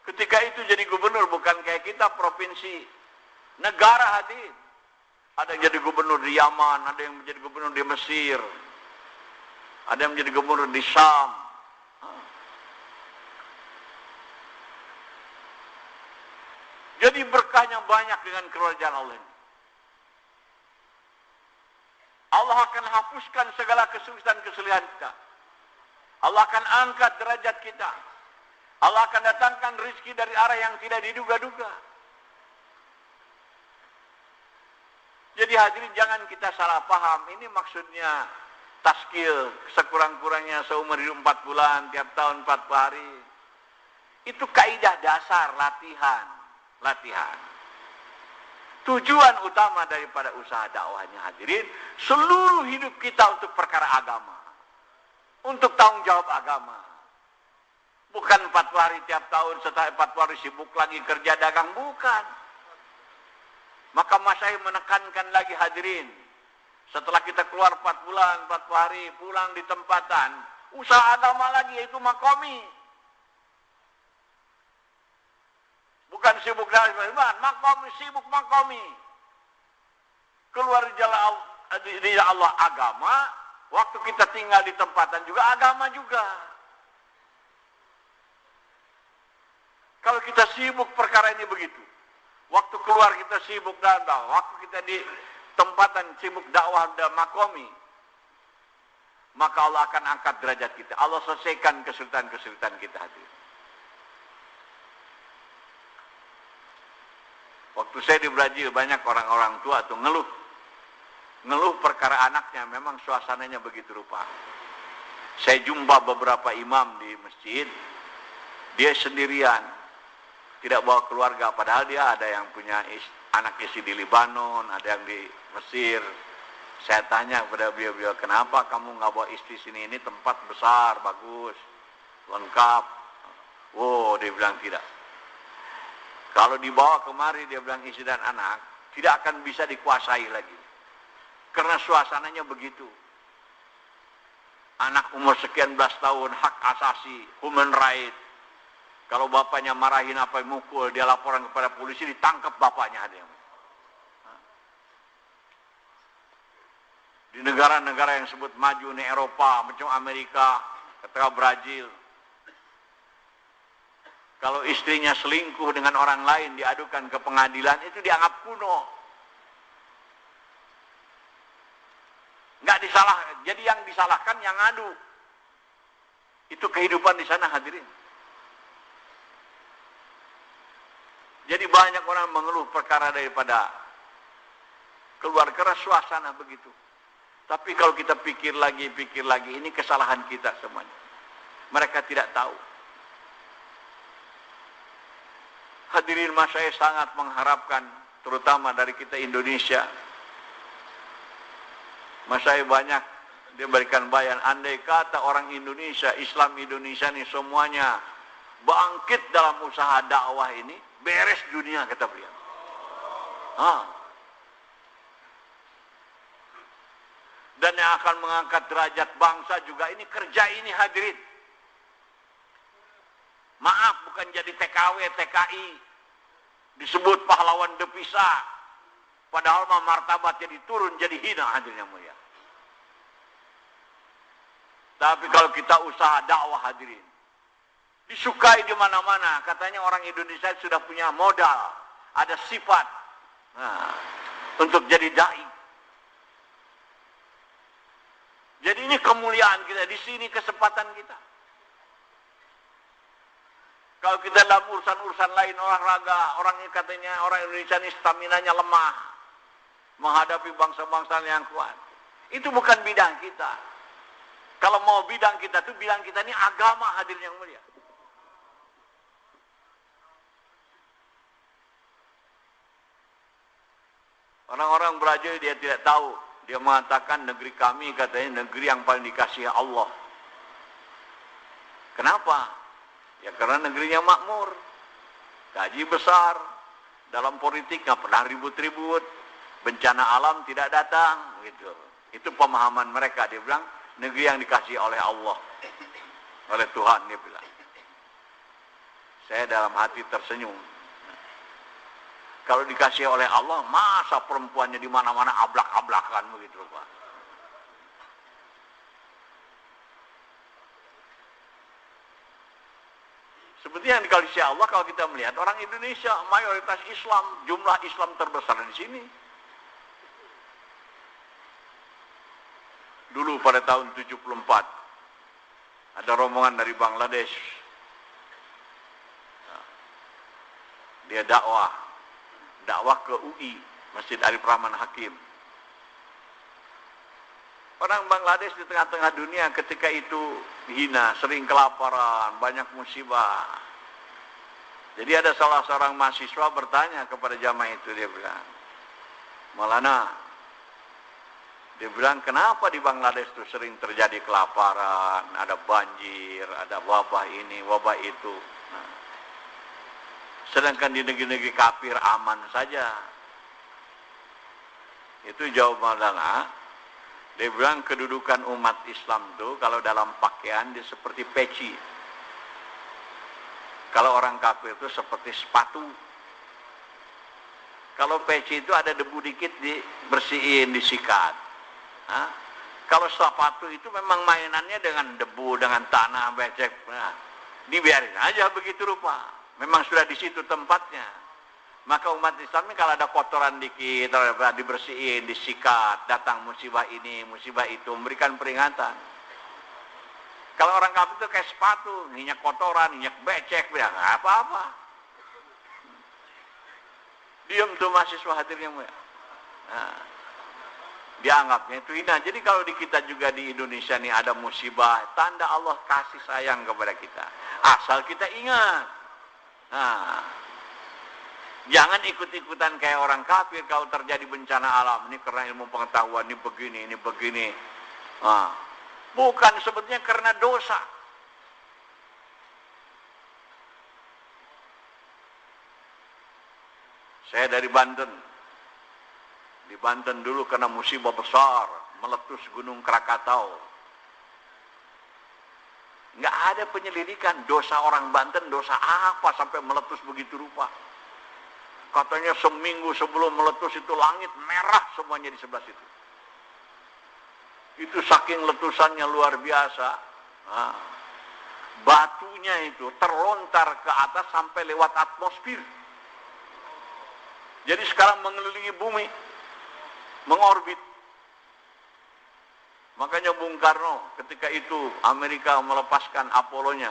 S1: Ketika itu jadi gubernur bukan kayak kita provinsi, negara hadir. Ada yang jadi gubernur di Yaman, ada yang menjadi gubernur di Mesir, ada yang menjadi gubernur di Syam. Jadi berkahnya banyak dengan kerajaan Allah ini. Allah akan hapuskan segala kesulitan-kesulitan kita. Allah akan angkat derajat kita. Allah akan datangkan rezeki dari arah yang tidak diduga-duga. Jadi hadirin, jangan kita salah paham. Ini maksudnya taskil sekurang-kurangnya seumur hidup 4 bulan, tiap tahun 40 hari. Itu kaidah dasar latihan. Tujuan utama daripada usaha dakwahnya hadirin, seluruh hidup kita untuk perkara agama. Untuk tanggung jawab agama. Bukan 40 hari tiap tahun, setelah 40 hari sibuk lagi kerja dagang, bukan. Maka Masyayikh menekankan lagi hadirin, setelah kita keluar 4 bulan, 40 hari, pulang di tempatan, usaha agama lagi, yaitu makomi. Bukan sibuk dari makomi, sibuk makomi. Keluar di jalan Allah agama, waktu kita tinggal di tempatan juga agama juga. Kalau kita sibuk perkara ini begitu, waktu keluar kita sibuk dakwah, waktu kita di tempatan sibuk dakwah dan makomi, maka Allah akan angkat derajat kita. Allah selesaikan kesulitan-kesulitan kita hati. Waktu saya di Brazil, banyak orang-orang tua tuh ngeluh perkara anaknya, memang suasananya begitu rupa. Saya jumpa beberapa imam di masjid, dia sendirian, tidak bawa keluarga, padahal dia ada yang punya anak istri di Libanon, ada yang di Mesir. Saya tanya kepada beliau, kenapa kamu nggak bawa istri sini? Ini tempat besar, bagus, lengkap. Oh, dia bilang tidak. Kalau dibawa kemari, dia bilang istri dan anak, tidak akan bisa dikuasai lagi. Karena suasananya begitu. Anak umur sekian belas tahun, hak asasi, human right. Kalau bapaknya marahin apa mukul, dia laporan kepada polisi, ditangkap bapaknya. Di negara-negara yang sebut maju, nih Eropa, macam Amerika, ketika Brazil, kalau istrinya selingkuh dengan orang lain, diadukan ke pengadilan, itu dianggap kuno. Nggak disalahkan. Jadi yang disalahkan yang ngadu. Itu kehidupan di sana hadirin. Jadi banyak orang mengeluh perkara daripada keluar keras suasana begitu. Tapi kalau kita pikir lagi, ini kesalahan kita semuanya. Mereka tidak tahu. Hadirin, saya sangat mengharapkan, terutama dari kita Indonesia. Saya banyak dia berikan bayan, andai kata orang Indonesia, Islam Indonesia ini semuanya bangkit dalam usaha dakwah ini, beres dunia, kata beliau. Dan yang akan mengangkat derajat bangsa juga ini kerja ini hadirin. Maaf, bukan jadi TKW, TKI, disebut pahlawan devisa, padahal martabat jadi turun, jadi hina hadirin yang mulia. Tapi kalau kita usaha dakwah hadirin, disukai di mana-mana. Katanya orang Indonesia sudah punya modal, ada sifat untuk jadi dai. Jadi ini kemuliaan kita, di sini kesempatan kita. Kalau kita dalam urusan-urusan lain, olahraga, orang ini katanya orang Indonesia ini staminanya lemah menghadapi bangsa-bangsa yang kuat. Itu bukan bidang kita. Kalau mau bidang kita itu, bidang kita ini agama hadirin yang mulia. Orang-orang Brazil dia tidak tahu. Dia mengatakan negeri kami katanya negeri yang paling dikasihi Allah. Kenapa? Ya karena negerinya makmur. Gaji besar. Dalam politik nggak pernah ribut-ribut. Bencana alam tidak datang. Gitu. Itu pemahaman mereka. Dia bilang negeri yang dikasihi oleh Allah. Oleh Tuhan, dia bilang. Saya dalam hati tersenyum. Kalau dikasih oleh Allah, masa perempuannya di mana-mana ablak-ablakan begitu, Pak. Seperti yang dikasih Allah, kalau kita melihat orang Indonesia mayoritas Islam, jumlah Islam terbesar di sini. Dulu pada tahun 74 ada rombongan dari Bangladesh Dia dakwah ke UI, Masjid Arif Rahman Hakim. Orang Bangladesh di tengah-tengah dunia ketika itu hina, sering kelaparan, banyak musibah. Jadi ada salah seorang mahasiswa bertanya kepada jamaah itu, dia bilang, Maulana, dia bilang, kenapa di Bangladesh itu sering terjadi kelaparan, ada banjir, ada wabah ini, wabah itu. Nah, sedangkan di negeri-negeri kafir aman saja. Itu jawabannya. Dia bilang kedudukan umat Islam itu kalau dalam pakaian dia seperti peci. Kalau orang kafir itu seperti sepatu. Kalau peci itu ada debu dikit dibersihin, disikat. Hah? Kalau sepatu itu memang mainannya dengan debu, dengan tanah, becek. Nah, dibiarin aja begitu rupa. Memang sudah di situ tempatnya. Maka umat Islam ini kalau ada kotoran dikit, dibersihin, disikat, datang musibah ini, musibah itu, memberikan peringatan. Kalau orang kafir itu kayak sepatu, minyak kotoran, minyak becek, bilang apa-apa. Diam tuh mahasiswa hadirnya. Nah, dianggapnya itu hina. Jadi kalau di kita juga di Indonesia nih ada musibah, tanda Allah kasih sayang kepada kita. Asal kita ingat. Nah, jangan ikut-ikutan kayak orang kafir kalau terjadi bencana alam. Ini karena ilmu pengetahuan, ini begini. Nah, bukan sebetulnya karena dosa. Saya dari Banten. Di Banten dulu kena musibah besar, meletus Gunung Krakatau. Nggak ada penyelidikan dosa orang Banten, dosa apa sampai meletus begitu rupa. Katanya seminggu sebelum meletus itu langit merah semuanya di sebelah situ. Itu saking letusannya luar biasa. Nah, batunya itu terlontar ke atas sampai lewat atmosfer. Jadi sekarang mengelilingi bumi, mengorbit. Makanya Bung Karno ketika itu Amerika melepaskan Apollo-nya,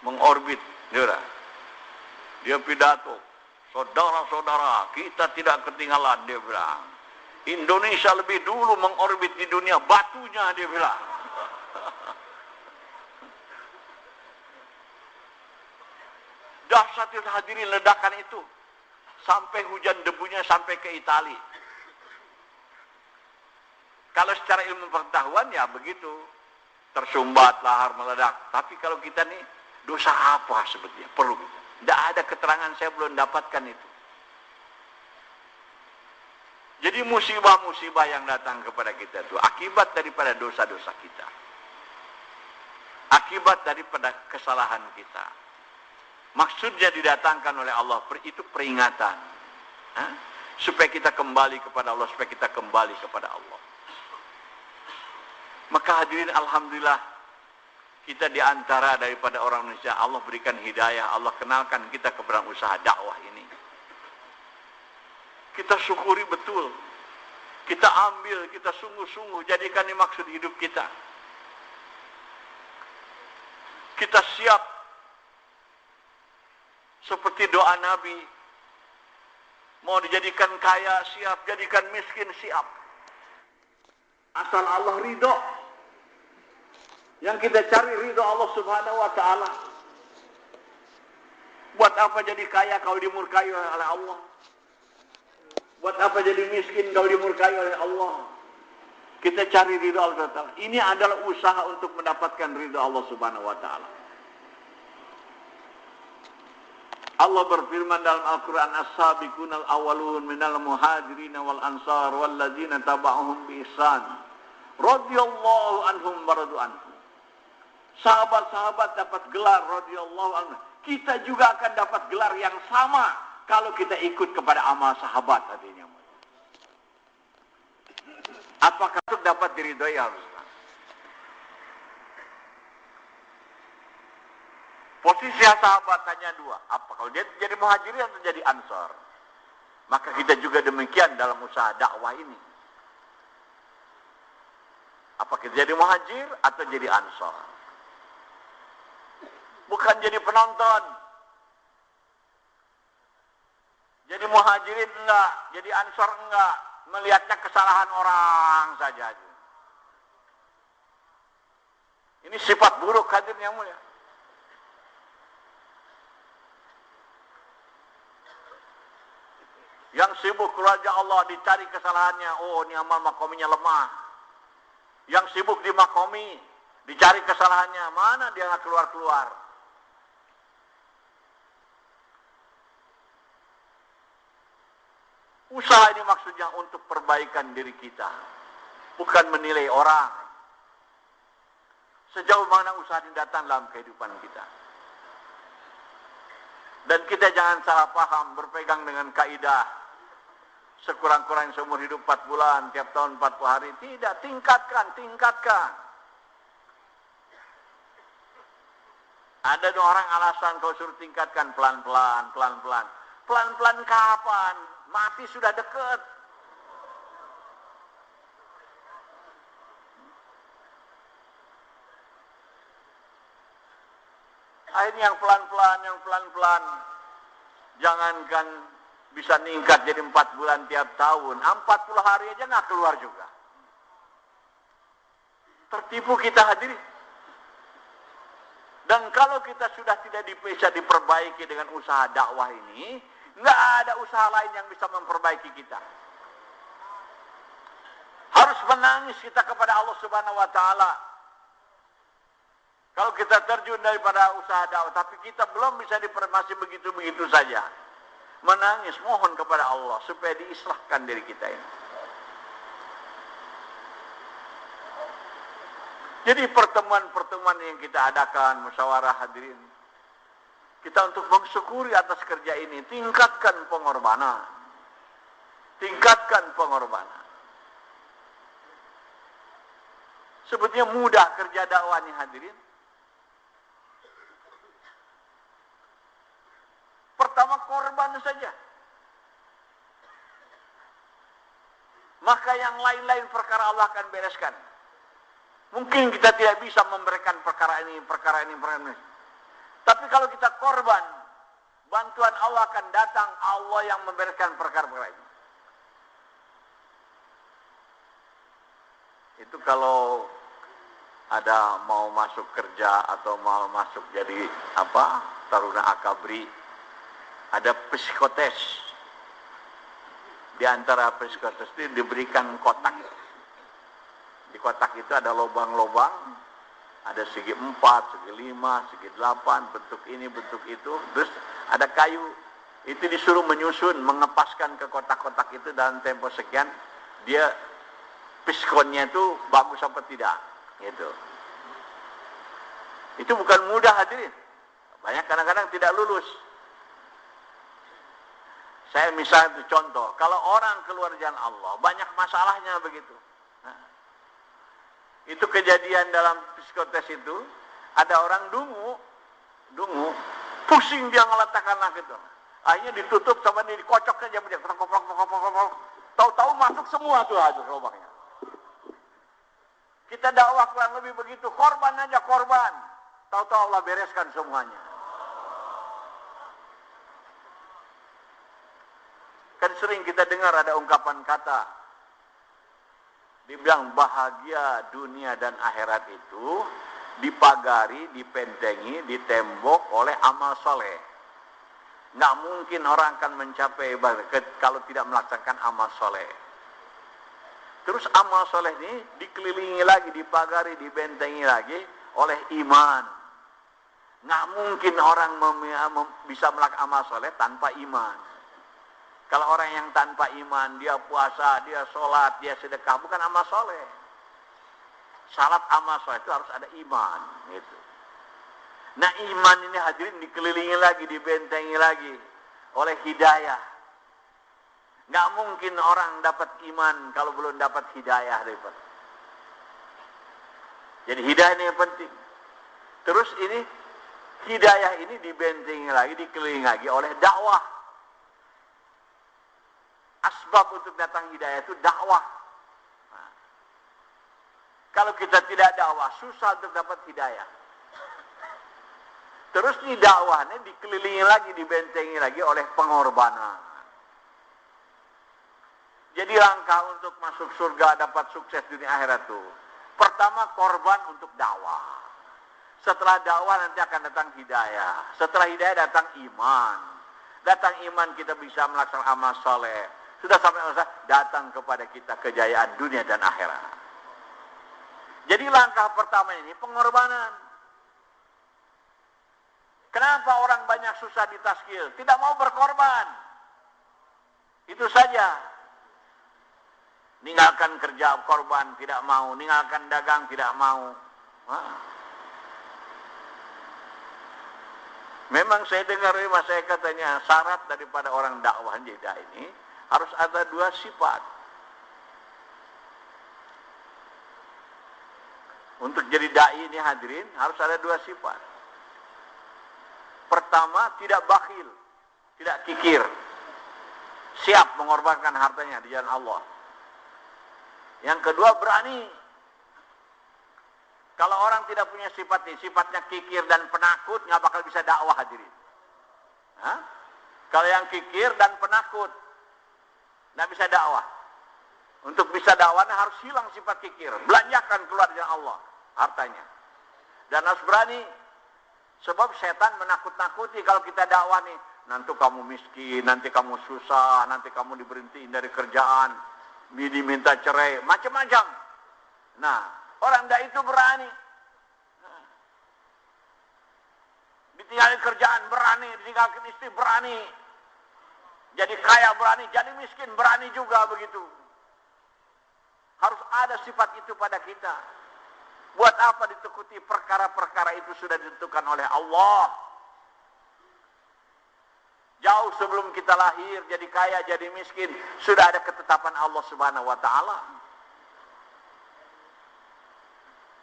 S1: mengorbit, dia pidato. Saudara-saudara, kita tidak ketinggalan, dia bilang. Indonesia lebih dulu mengorbit di dunia, batunya, dia bilang. Dahsyat hadirin ledakan itu. Sampai hujan debunya sampai ke Italia. Kalau secara ilmu pengetahuan ya begitu. Tersumbat, lahar meledak. Tapi kalau kita nih, dosa apa sebetulnya? Perlu kita. Tidak ada keterangan, saya belum dapatkan itu. Jadi musibah-musibah yang datang kepada kita itu akibat daripada dosa-dosa kita. Akibat daripada kesalahan kita. Maksudnya didatangkan oleh Allah, itu peringatan. Supaya kita kembali kepada Allah, supaya kita kembali kepada Allah. Maka hadirin alhamdulillah, kita diantara daripada orang Indonesia, Allah berikan hidayah, Allah kenalkan kita kepada usaha dakwah ini. Kita syukuri betul. Kita ambil, kita sungguh-sungguh, jadikan ini maksud hidup kita. Kita siap. Seperti doa Nabi. Mau dijadikan kaya, siap. Jadikan miskin, siap. Asal Allah ridho. Yang kita cari ridho Allah subhanahu wa ta'ala. Buat apa jadi kaya kalau dimurkai oleh Allah? Buat apa jadi miskin kalau dimurkai oleh Allah? Kita cari ridho Allah ta'ala. Ini adalah usaha untuk mendapatkan ridho Allah subhanahu wa ta'ala. Allah berfirman dalam Al-Quran, As-sabiqunal awalun minal muhajirin wal ansar wal ladzina taba'uhum bi ihsan radhiyallahu anhum wa radu anhum. Sahabat-sahabat dapat gelar radhiyallahu anhu. Kita juga akan dapat gelar yang sama kalau kita ikut kepada amal sahabat artinya. Apakah itu dapat diridhoi harus? Posisi sahabat hanya dua. Apa kalau dia jadi muhajirin atau jadi ansar? Maka kita juga demikian dalam usaha dakwah ini. Apa kita jadi muhajir atau jadi ansar? Bukan jadi penonton. Jadi muhajirin enggak, jadi ansor enggak, melihatnya kesalahan orang saja. Ini sifat buruk hadirin yang mulia. Yang sibuk keluarga Allah dicari kesalahannya, oh ini amal makominya lemah. Yang sibuk di makomi dicari kesalahannya, mana dia nggak keluar-keluar. Usaha ini maksudnya untuk perbaikan diri kita, bukan menilai orang. Sejauh mana usaha ini datang dalam kehidupan kita. Dan kita jangan salah paham, berpegang dengan kaidah sekurang-kurangnya seumur hidup 4 bulan, tiap tahun 40 hari. Tidak, tingkatkan. Ada orang alasan kau suruh tingkatkan pelan-pelan. Pelan-pelan kapan? Mati sudah dekat. Akhirnya yang pelan-pelan. Jangankan bisa ningkat jadi 4 bulan tiap tahun, 40 hari aja nggak keluar juga. Tertipu kita hadirin. Dan kalau kita sudah tidak bisa diperbaiki dengan usaha dakwah ini, nggak ada usaha lain yang bisa memperbaiki kita. Harus menangis kita kepada Allah Subhanahu wa Ta'ala. Kalau kita terjun daripada usaha dakwah, tapi kita belum bisa masih begitu-begitu saja. Menangis, mohon kepada Allah supaya diislahkan diri kita ini. Jadi pertemuan-pertemuan yang kita adakan, musyawarah hadirin, kita untuk mensyukuri atas kerja ini, tingkatkan pengorbanan. Sebetulnya mudah kerja dakwah ini hadirin. Pertama korban saja. Maka yang lain-lain perkara Allah akan bereskan. Mungkin kita tidak bisa memberikan perkara ini. Tapi kalau kita korban, bantuan Allah akan datang, Allah yang membereskan perkara-perkara ini. Itu kalau ada mau masuk kerja atau mau masuk jadi taruna akabri, ada psikotes. Di antara psikotes itu diberikan kotak. Di kotak itu ada lubang-lubang, ada segi 4, segi 5, segi 8, bentuk ini, bentuk itu. Terus ada kayu, itu disuruh menyusun, mengepaskan ke kotak-kotak itu dalam tempo sekian. Dia piskonnya itu bagus apa tidak, gitu. Itu bukan mudah hadirin. Banyak kadang-kadang tidak lulus. Saya misalnya contoh, kalau orang keluar jalan Allah, banyak masalahnya begitu. Itu kejadian dalam psikotes itu, ada orang dungu, pusing dia ngeletakkan anak itu. Akhirnya ditutup sama dia, dikocok saja, tahu-tahu masuk semua tuh lubangnya. Kita dakwah kurang lebih begitu, korban aja korban. Tahu-tahu Allah bereskan semuanya. Kan sering kita dengar ada ungkapan kata, dibilang bahagia dunia dan akhirat itu dipagari, dipentengi, ditembok oleh amal soleh. Nggak mungkin orang akan mencapai kalau tidak melaksanakan amal soleh. Terus amal soleh ini dikelilingi lagi, dipagari, dibentengi lagi oleh iman. Nggak mungkin orang bisa melakukan amal soleh tanpa iman. Kalau orang yang tanpa iman, dia puasa, dia sholat, dia sedekah, bukan amal soleh. Syarat amal soleh itu harus ada iman. Gitu. Nah iman ini hadirin dikelilingi lagi, dibentengi lagi oleh hidayah. Nggak mungkin orang dapat iman kalau belum dapat hidayah. Jadi hidayah ini yang penting. Terus ini, hidayah ini dibentengi lagi, dikelilingi lagi oleh dakwah. Asbab untuk datang hidayah itu dakwah. Nah, kalau kita tidak dakwah, susah untuk dapat hidayah. Terus di dakwahnya dikelilingi lagi, dibentengi lagi oleh pengorbanan. Jadi langkah untuk masuk surga, dapat sukses dunia akhirat tuh. Pertama korban untuk dakwah. Setelah dakwah nanti akan datang hidayah. Setelah hidayah datang iman. Datang iman kita bisa melaksanakan amal soleh. Sudah sampai masa datang kepada kita kejayaan dunia dan akhirat. Jadi langkah pertama ini pengorbanan. Kenapa orang banyak susah ditazkir? Tidak mau berkorban. Itu saja. Ninggalkan kerja korban tidak mau, ninggalkan dagang tidak mau. Memang saya dengar saya katanya syarat daripada orang dakwah jeda ini harus ada 2 sifat. Untuk jadi dai ini hadirin harus ada 2 sifat. Pertama, tidak bakhil, tidak kikir, siap mengorbankan hartanya di jalan Allah. Yang kedua, berani. Kalau orang tidak punya sifat ini, sifatnya kikir dan penakut, nggak bakal bisa dakwah hadirin. Kalau yang kikir dan penakut, nggak bisa dakwah. Untuk bisa dakwahnya harus hilang sifat kikir. Belanjakan keluar dari Allah hartanya. Dan harus berani. Sebab setan menakut-nakuti kalau kita dakwah nih. Nanti kamu miskin, nanti kamu susah, nanti kamu diberhentiin dari kerjaan, diminta cerai, macam-macam. Nah, orang dai itu berani. Ditinggalin kerjaan berani, ditinggalkan istri berani. Jadi kaya berani, jadi miskin berani juga begitu. Harus ada sifat itu pada kita. Buat apa ditakuti? Perkara-perkara itu sudah ditentukan oleh Allah. Jauh sebelum kita lahir, jadi kaya, jadi miskin, sudah ada ketetapan Allah Subhanahu wa Ta'ala.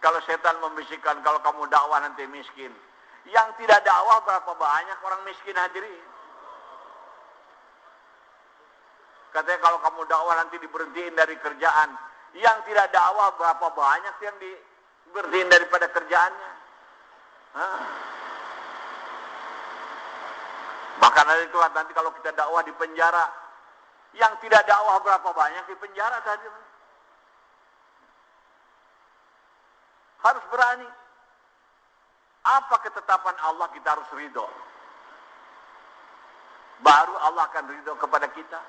S1: Kalau setan membisikkan, kalau kamu dakwah nanti miskin. Yang tidak dakwah berapa banyak orang miskin hadirin. Katanya kalau kamu dakwah nanti diberhentiin dari kerjaan. Yang tidak dakwah berapa banyak yang diberhentiin daripada kerjaannya. Bahkan ada itu nanti kalau kita dakwah di penjara. Yang tidak dakwah berapa banyak di penjara tadi. Harus berani. Apa ketetapan Allah kita harus ridho. Baru Allah akan ridho kepada kita.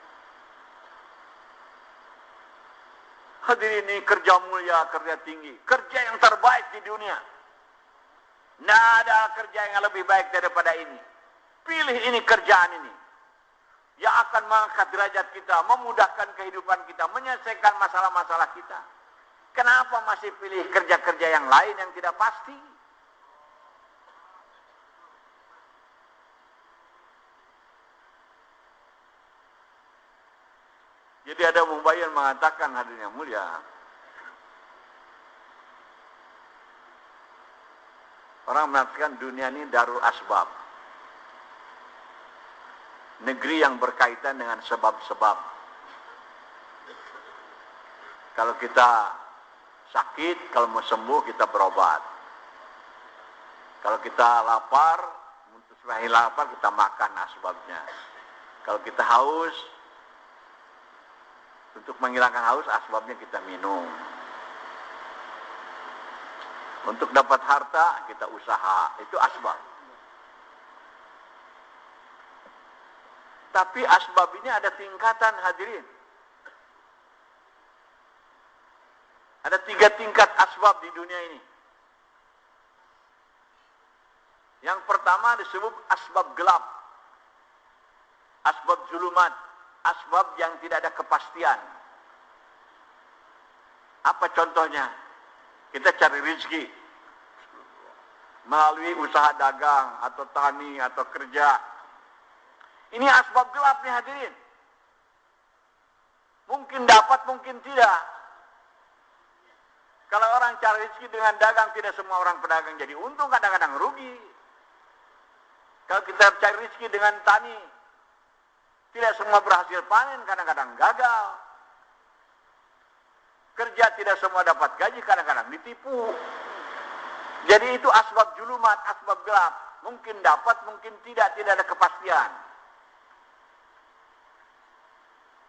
S1: Hadirin, ini kerja mulia, kerja tinggi. Kerja yang terbaik di dunia. Tidak ada kerja yang lebih baik daripada ini. Pilih ini kerjaan ini. Yang akan mengangkat derajat kita, memudahkan kehidupan kita, menyelesaikan masalah-masalah kita. Kenapa masih pilih kerja-kerja yang lain yang tidak pasti? Jadi ada mubayyin mengatakan hadirin yang mulia, orang mengatakan dunia ini darul asbab, negeri yang berkaitan dengan sebab-sebab. Kalau kita sakit, kalau mau sembuh kita berobat. Kalau kita lapar, untuk supaya lapar kita makan asbabnya. Kalau kita haus, untuk menghilangkan haus, asbabnya kita minum. Untuk dapat harta, kita usaha. Itu asbab. Tapi asbab ini ada tingkatan hadirin. Ada 3 tingkat asbab di dunia ini. Yang pertama disebut asbab gelap. Asbab zulumat. Asbab yang tidak ada kepastian. Apa contohnya? Kita cari rezeki melalui usaha dagang atau tani atau kerja. Ini asbab gelap nih hadirin. Mungkin dapat, mungkin tidak. Kalau orang cari rezeki dengan dagang, tidak semua orang pedagang jadi untung, kadang-kadang rugi. Kalau kita cari rezeki dengan tani, tidak semua berhasil panen, kadang-kadang gagal. Kerja tidak semua dapat gaji, kadang-kadang ditipu. Jadi itu asbab julumat, asbab gelap. Mungkin dapat, mungkin tidak ada kepastian.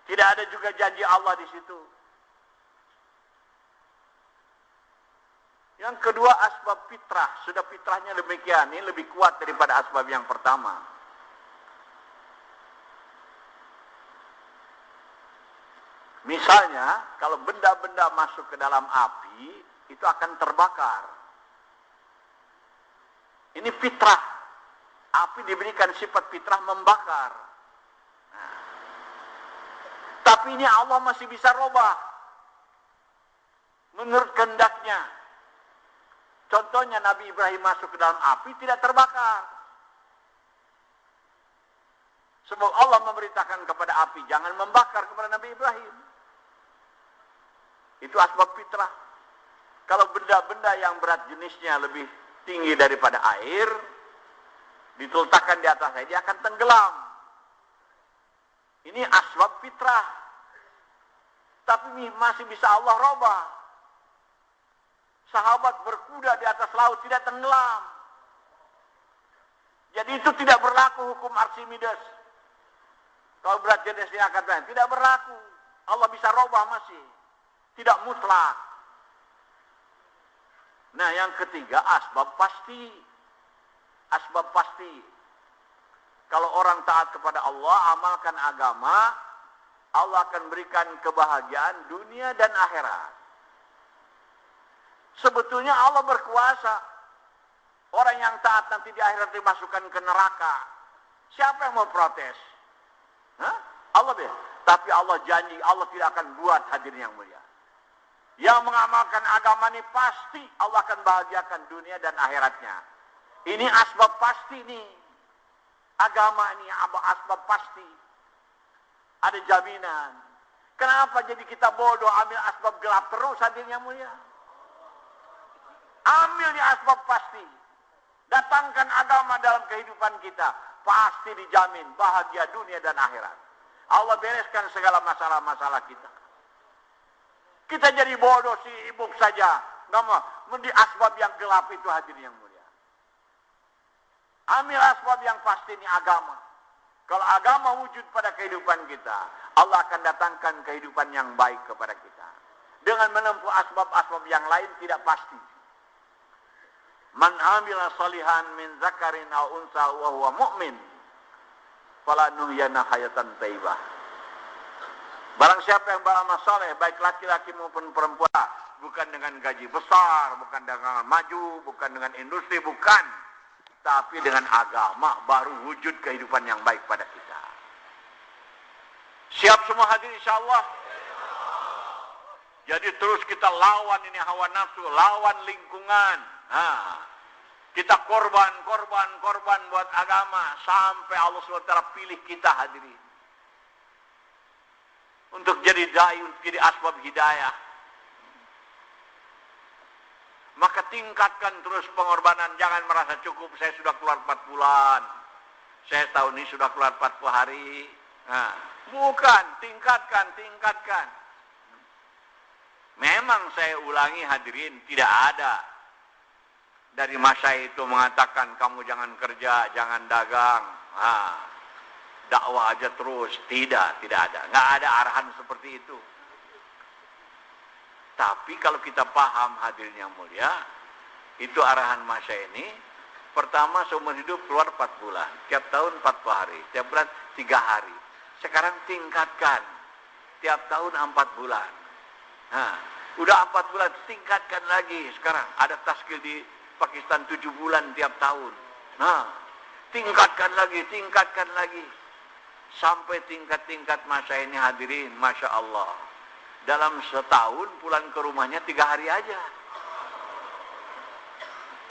S1: Tidak ada juga janji Allah di situ. Yang kedua, asbab fitrah. Sudah fitrahnya demikian. Ini lebih kuat daripada asbab yang pertama. Misalnya, kalau benda-benda masuk ke dalam api, itu akan terbakar. Ini fitrah. Api diberikan sifat fitrah membakar. Nah. Tapi ini Allah masih bisa robah. Menurut kehendaknya. Contohnya Nabi Ibrahim masuk ke dalam api tidak terbakar. Sebab Allah memerintahkan kepada api jangan membakar kepada Nabi Ibrahim. Itu asbab fitrah. Kalau benda-benda yang berat jenisnya lebih tinggi daripada air, diletakkan di atas air, dia akan tenggelam. Ini asbab fitrah. Tapi masih bisa Allah robah. Sahabat berkuda di atas laut tidak tenggelam. Jadi itu tidak berlaku hukum Archimedes. Kalau berat jenisnya akan tidak berlaku. Allah bisa robah masih. Tidak mutlak. Nah, yang ketiga asbab pasti. Asbab pasti. Kalau orang taat kepada Allah, amalkan agama, Allah akan berikan kebahagiaan dunia dan akhirat. Sebetulnya Allah berkuasa. Orang yang taat nanti di akhirat dimasukkan ke neraka. Siapa yang mau protes? Hah? Allah bilang. Tapi Allah janji, Allah tidak akan buat, hadirin yang mulia. Yang mengamalkan agama ini pasti Allah akan bahagiakan dunia dan akhiratnya. Ini asbab pasti nih. Agama ini asbab pasti. Ada jaminan. Kenapa jadi kita bodoh ambil asbab gelap terus, hadirin yang mulia? Ambilnya asbab pasti. Datangkan agama dalam kehidupan kita. Pasti dijamin bahagia dunia dan akhirat. Allah bereskan segala masalah-masalah kita. Kita jadi bodoh, sibuk saja. Nggak mau. Di asbab yang gelap itu, hadirin yang mulia. Ambil asbab yang pasti ini agama. Kalau agama wujud pada kehidupan kita, Allah akan datangkan kehidupan yang baik kepada kita. Dengan menempuh asbab-asbab yang lain tidak pasti. Man amila salihan min zakarin aw unsa wa huwa mu'min falanuhyana hayatan thayyibah. Barang siapa yang beramal saleh baik laki-laki maupun perempuan, bukan dengan gaji besar, bukan dengan maju, bukan dengan industri, bukan, tapi dengan agama baru wujud kehidupan yang baik pada kita. Siap semua hadir insyaallah. Jadi terus kita lawan ini hawa nafsu, lawan lingkungan. Nah, kita korban buat agama sampai Allah SWT pilih kita, hadirin. Untuk jadi dai, untuk jadi asbab hidayah. Maka tingkatkan terus pengorbanan, jangan merasa cukup, saya sudah keluar 4 bulan. Saya tahun ini sudah keluar 40 hari. Nah, bukan, tingkatkan. Memang saya ulangi hadirin, tidak ada dari masa itu mengatakan kamu jangan kerja, jangan dagang, dakwah aja terus. Tidak ada. Nggak ada arahan seperti itu. Tapi kalau kita paham, hadirin yang mulia, itu arahan masa ini. Pertama seumur hidup keluar 4 bulan, tiap tahun 40 hari, tiap bulan 3 hari. Sekarang tingkatkan, tiap tahun 4 bulan. Nah, udah 4 bulan, tingkatkan lagi. Sekarang ada taskil di Pakistan 7 bulan tiap tahun. Nah, tingkatkan lagi. Sampai tingkat-tingkat masa ini, hadirin, Masya Allah. Dalam setahun pulang ke rumahnya 3 hari aja.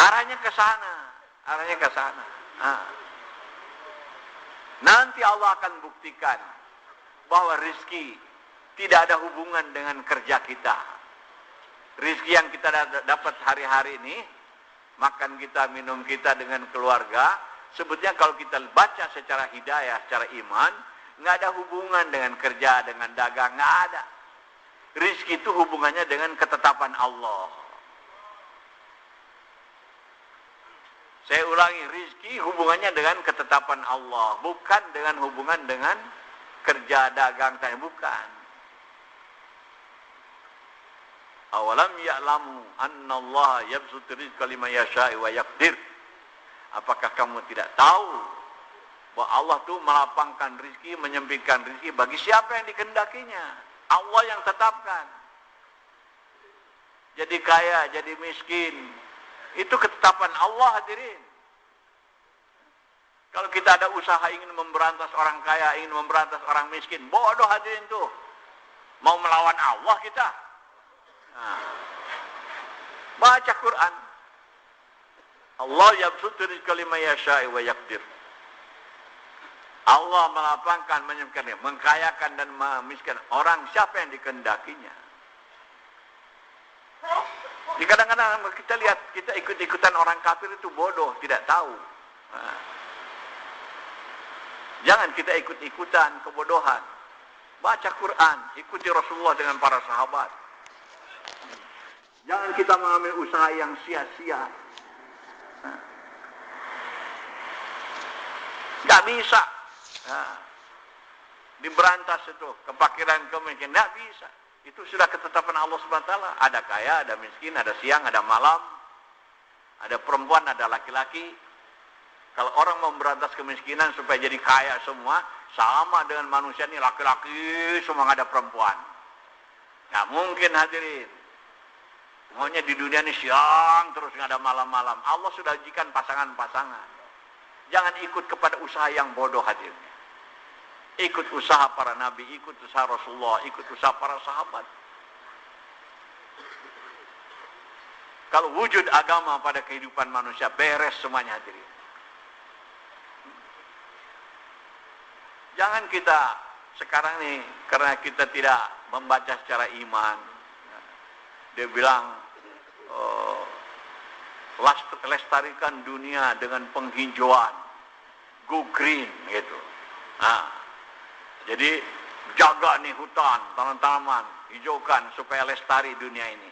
S1: Arahnya ke sana. Nah. Nanti Allah akan buktikan bahwa rizki tidak ada hubungan dengan kerja kita. Rizki yang kita dapat hari-hari ini, makan kita, minum kita dengan keluarga, sebetulnya kalau kita baca secara hidayah, secara iman, nggak ada hubungan dengan kerja, dengan dagang, nggak ada. Rizki itu hubungannya dengan ketetapan Allah. Saya ulangi, rizki hubungannya dengan ketetapan Allah, bukan dengan hubungan dengan kerja dagang tanya, bukan. Awalam ya'lamu annallaha yabsutu rizqa liman yasha'u wa yaqdir. Apakah kamu tidak tahu bahwa Allah tuh melapangkan rizki, menyempitkan rizki bagi siapa yang dikehendakinya. Allah yang tetapkan. Jadi kaya, jadi miskin, itu ketetapan Allah, hadirin. Kalau kita ada usaha ingin memberantas orang kaya, ingin memberantas orang miskin, bodoh hadirin tuh. Mau melawan Allah kita. Nah, baca Quran. Allah yabsutu rizqa liman yasha'u wa yaqdir. Allah melapangkan, menyempitkan, mengkayakan dan memiskinkan orang siapa yang dikehendakinya. Di kadang-kadang kita lihat, kita ikut-ikutan orang kafir itu bodoh, tidak tahu. Nah, jangan kita ikut-ikutan kebodohan. Baca Quran, ikuti Rasulullah dengan para sahabat. Jangan kita mengambil usaha yang sia-sia. Nggak bisa. Nah, diberantas itu kefakiran, kemiskinan, nggak bisa. Itu sudah ketetapan Allah Subhanahu wa taala. Ada kaya, ada miskin, ada siang, ada malam. Ada perempuan, ada laki-laki. Kalau orang mau memberantas kemiskinan supaya jadi kaya semua, sama dengan manusia ini, laki-laki semua, nggak ada perempuan. Nggak mungkin, hadirin. Maunya di dunia ini siang terus nggak ada malam-malam. Allah sudah ujikan pasangan-pasangan. Jangan ikut kepada usaha yang bodoh, hadirin. Ikut usaha para nabi, ikut usaha Rasulullah, ikut usaha para sahabat. Kalau wujud agama pada kehidupan manusia, beres semuanya, hadirin. Jangan kita sekarang nih, karena kita tidak membaca secara iman, dia bilang, lestarikan dunia dengan penghijauan, go green, gitu. Nah, jadi jaga nih hutan, tanaman-tanaman, hijaukan supaya lestari dunia ini.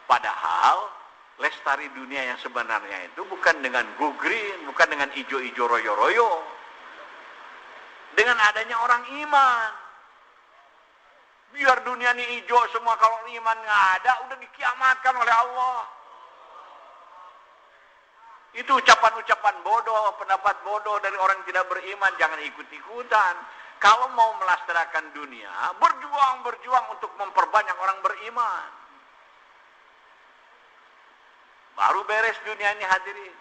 S1: Padahal lestari dunia yang sebenarnya itu bukan dengan go green, bukan dengan hijau-hijau royo-royo. Dengan adanya orang iman. Biar dunia ini hijau semua, kalau iman nggak ada, udah dikiamatkan oleh Allah. Itu ucapan-ucapan bodoh, pendapat bodoh dari orang yang tidak beriman, jangan ikut-ikutan. Kalau mau melestarikan dunia, berjuang untuk memperbanyak orang beriman. Baru beres dunia ini, hadirin.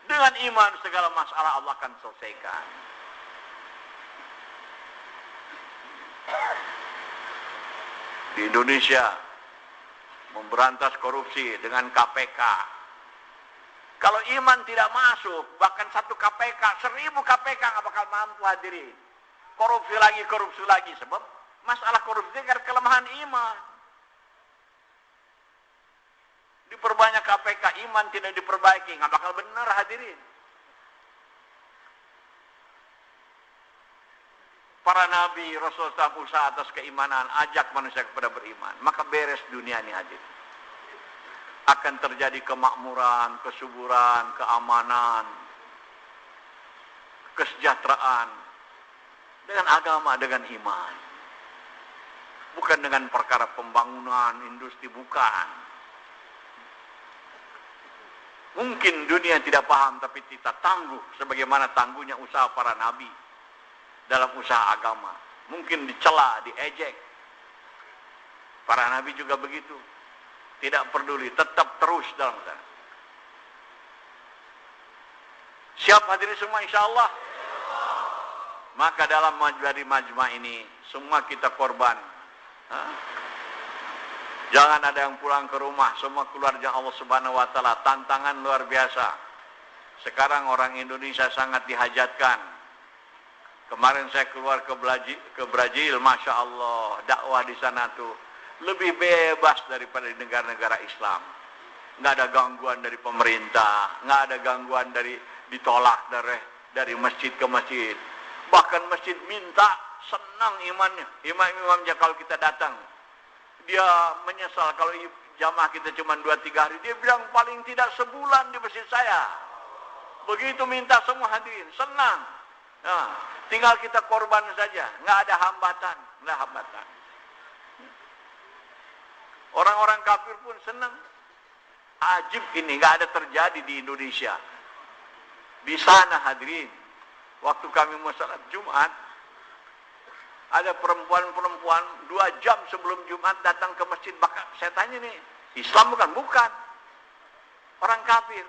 S1: Dengan iman segala masalah Allah akan selesaikan. Di Indonesia memberantas korupsi dengan KPK. Kalau iman tidak masuk, bahkan satu KPK, 1000 KPK nggak bakal mampu, hadirin. Korupsi lagi, sebab masalah korupsi karena kelemahan iman. Diperbanyak KPK, iman tidak diperbaiki, nggak bakal benar, hadirin. Para nabi, Rasulullah usaha atas keimanan, ajak manusia kepada beriman, maka beres dunia ini, hadirin. Akan terjadi kemakmuran, kesuburan, keamanan, kesejahteraan dengan agama, dengan iman. Bukan dengan perkara pembangunan, industri, bukan. Mungkin dunia tidak paham, tapi kita tangguh sebagaimana tangguhnya usaha para nabi dalam usaha agama. Mungkin dicela, diejek. Para nabi juga begitu. Tidak peduli, tetap terus dalam sana. Siap hadirin semua, insya Allah. Maka dalam majma' ini semua kita korban. Jangan ada yang pulang ke rumah, semua keluarga Allah Subhanahu wa taala. Tantangan luar biasa. Sekarang orang Indonesia sangat dihajatkan. Kemarin saya keluar ke Brazil, Masya Allah, dakwah di sana tuh lebih bebas daripada di negara-negara Islam. Nggak ada gangguan dari pemerintah, nggak ada gangguan dari ditolak dari masjid ke masjid. Bahkan masjid minta, senang imannya, imam-imamnya kalau kita datang. Dia menyesal kalau jamaah kita cuma 2-3 hari. Dia bilang paling tidak sebulan di masjid saya. Begitu minta semua hadirin, senang. Nah, tinggal kita korban saja, nggak ada hambatan, nggak hambatan. Orang-orang kafir pun senang. Ajib ini nggak ada terjadi di Indonesia. Di sana hadirin, waktu kami mau salat Jumat, ada perempuan-perempuan 2 jam sebelum Jumat datang ke masjid. Saya tanya nih, Islam bukan? Bukan. Orang kafir.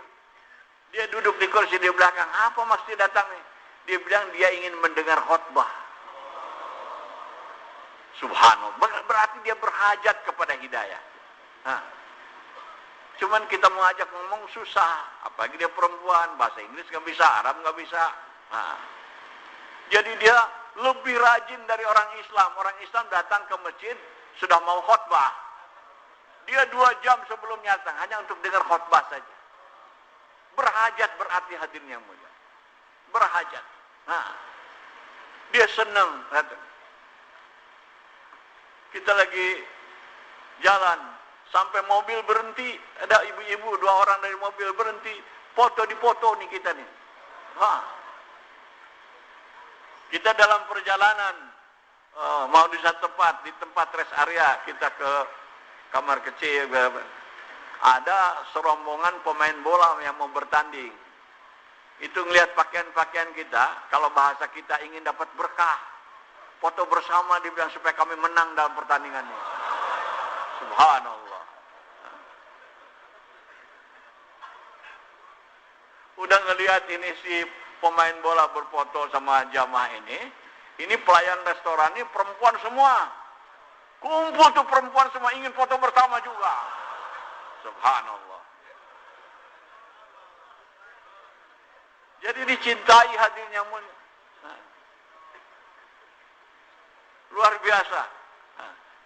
S1: Dia duduk di kursi di belakang. Apa maksud datang nih? Dia bilang dia ingin mendengar khutbah. Subhanallah. Berarti dia berhajat kepada hidayah. Nah, cuman kita mau ajak ngomong susah. Apalagi dia perempuan, bahasa Inggris nggak bisa, Arab nggak bisa. Nah, jadi dia lebih rajin dari orang Islam. Orang Islam datang ke masjid sudah mau khutbah. Dia 2 jam sebelumnya datang hanya untuk dengar khutbah saja. Berhajat berarti hadirin yang mulia. Berhajat. Nah, dia senang. Kita lagi jalan sampai mobil berhenti, ada ibu-ibu 2 orang dari mobil berhenti, foto dipoto nih kita nih. Kita dalam perjalanan mau di satu tempat, di tempat rest area, kita ke kamar kecil, ada serombongan pemain bola yang mau bertanding. Itu ngelihat pakaian-pakaian kita, kalau bahasa kita ingin dapat berkah, foto bersama dibilang supaya kami menang dalam pertandingan ini. Subhanallah. Udah ngelihat ini si pemain bola berfoto sama jamaah ini pelayan restoran ini perempuan semua. Kumpul tuh perempuan semua ingin foto bersama juga. Subhanallah. Jadi dicintai hadirin yang mulia. Luar biasa.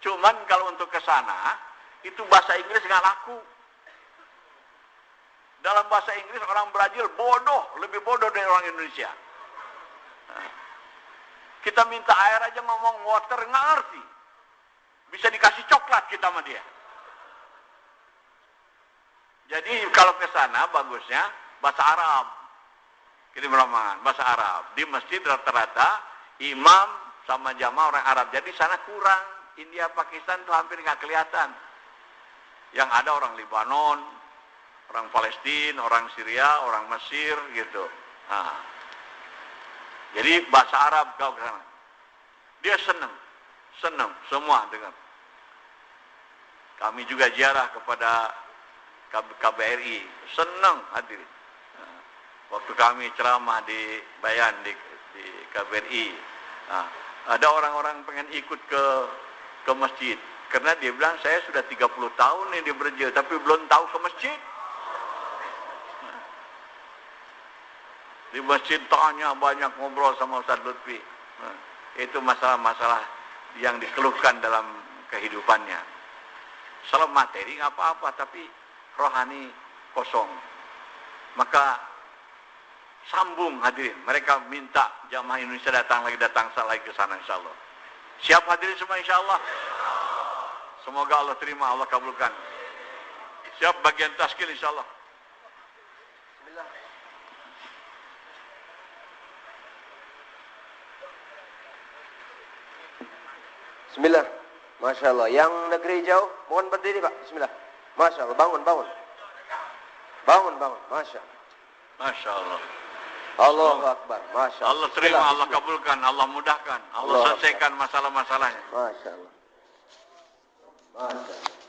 S1: Cuman kalau untuk ke sana itu bahasa Inggris nggak laku. Dalam bahasa Inggris orang Brazil bodoh, lebih bodoh dari orang Indonesia. Kita minta air aja ngomong water nggak ngerti. Bisa dikasih coklat kita sama dia. Jadi kalau ke sana bagusnya bahasa Arab. Kirim rombongan bahasa Arab. Di masjid rata-rata imam sama jamaah orang Arab. Jadi sana kurang. India, Pakistan tuh hampir nggak kelihatan. Yang ada orang Libanon, orang Palestina, orang Syria, orang Mesir gitu. Nah, jadi bahasa Arab kau ke sana. Dia senang semua dengar. Kami juga ziarah kepada KBRI, senang hadirin. Nah, waktu kami ceramah di Bayan di KBRI, nah, ada orang-orang pengen ikut ke masjid. Karena dia bilang saya sudah 30 tahun nih di Brazil, tapi belum tahu ke masjid. Di masjid tanya banyak ngobrol sama Ustaz Lutfi. Itu masalah-masalah yang dikeluhkan dalam kehidupannya. Salah materi nggak apa-apa, tapi rohani kosong. Maka sambung hadirin. Mereka minta jamaah Indonesia datang lagi ke sana insya Allah. Siap hadirin semua insya Allah. Semoga Allah terima, Allah kabulkan. Siap bagian taskil insya Allah. Bismillah.
S2: Bismillah. Masya Allah. Yang negeri jauh, mohon berdiri Pak. Bismillah. Masya Allah. Bangun. Bangun. Masya Allah.
S1: Masya Allah.
S2: Allahu Akbar. Masya Allah.
S1: Allah terima, Allah kabulkan, Allah mudahkan, Allah selesaikan masalah-masalahnya.
S2: Masya Allah. Masya Allah.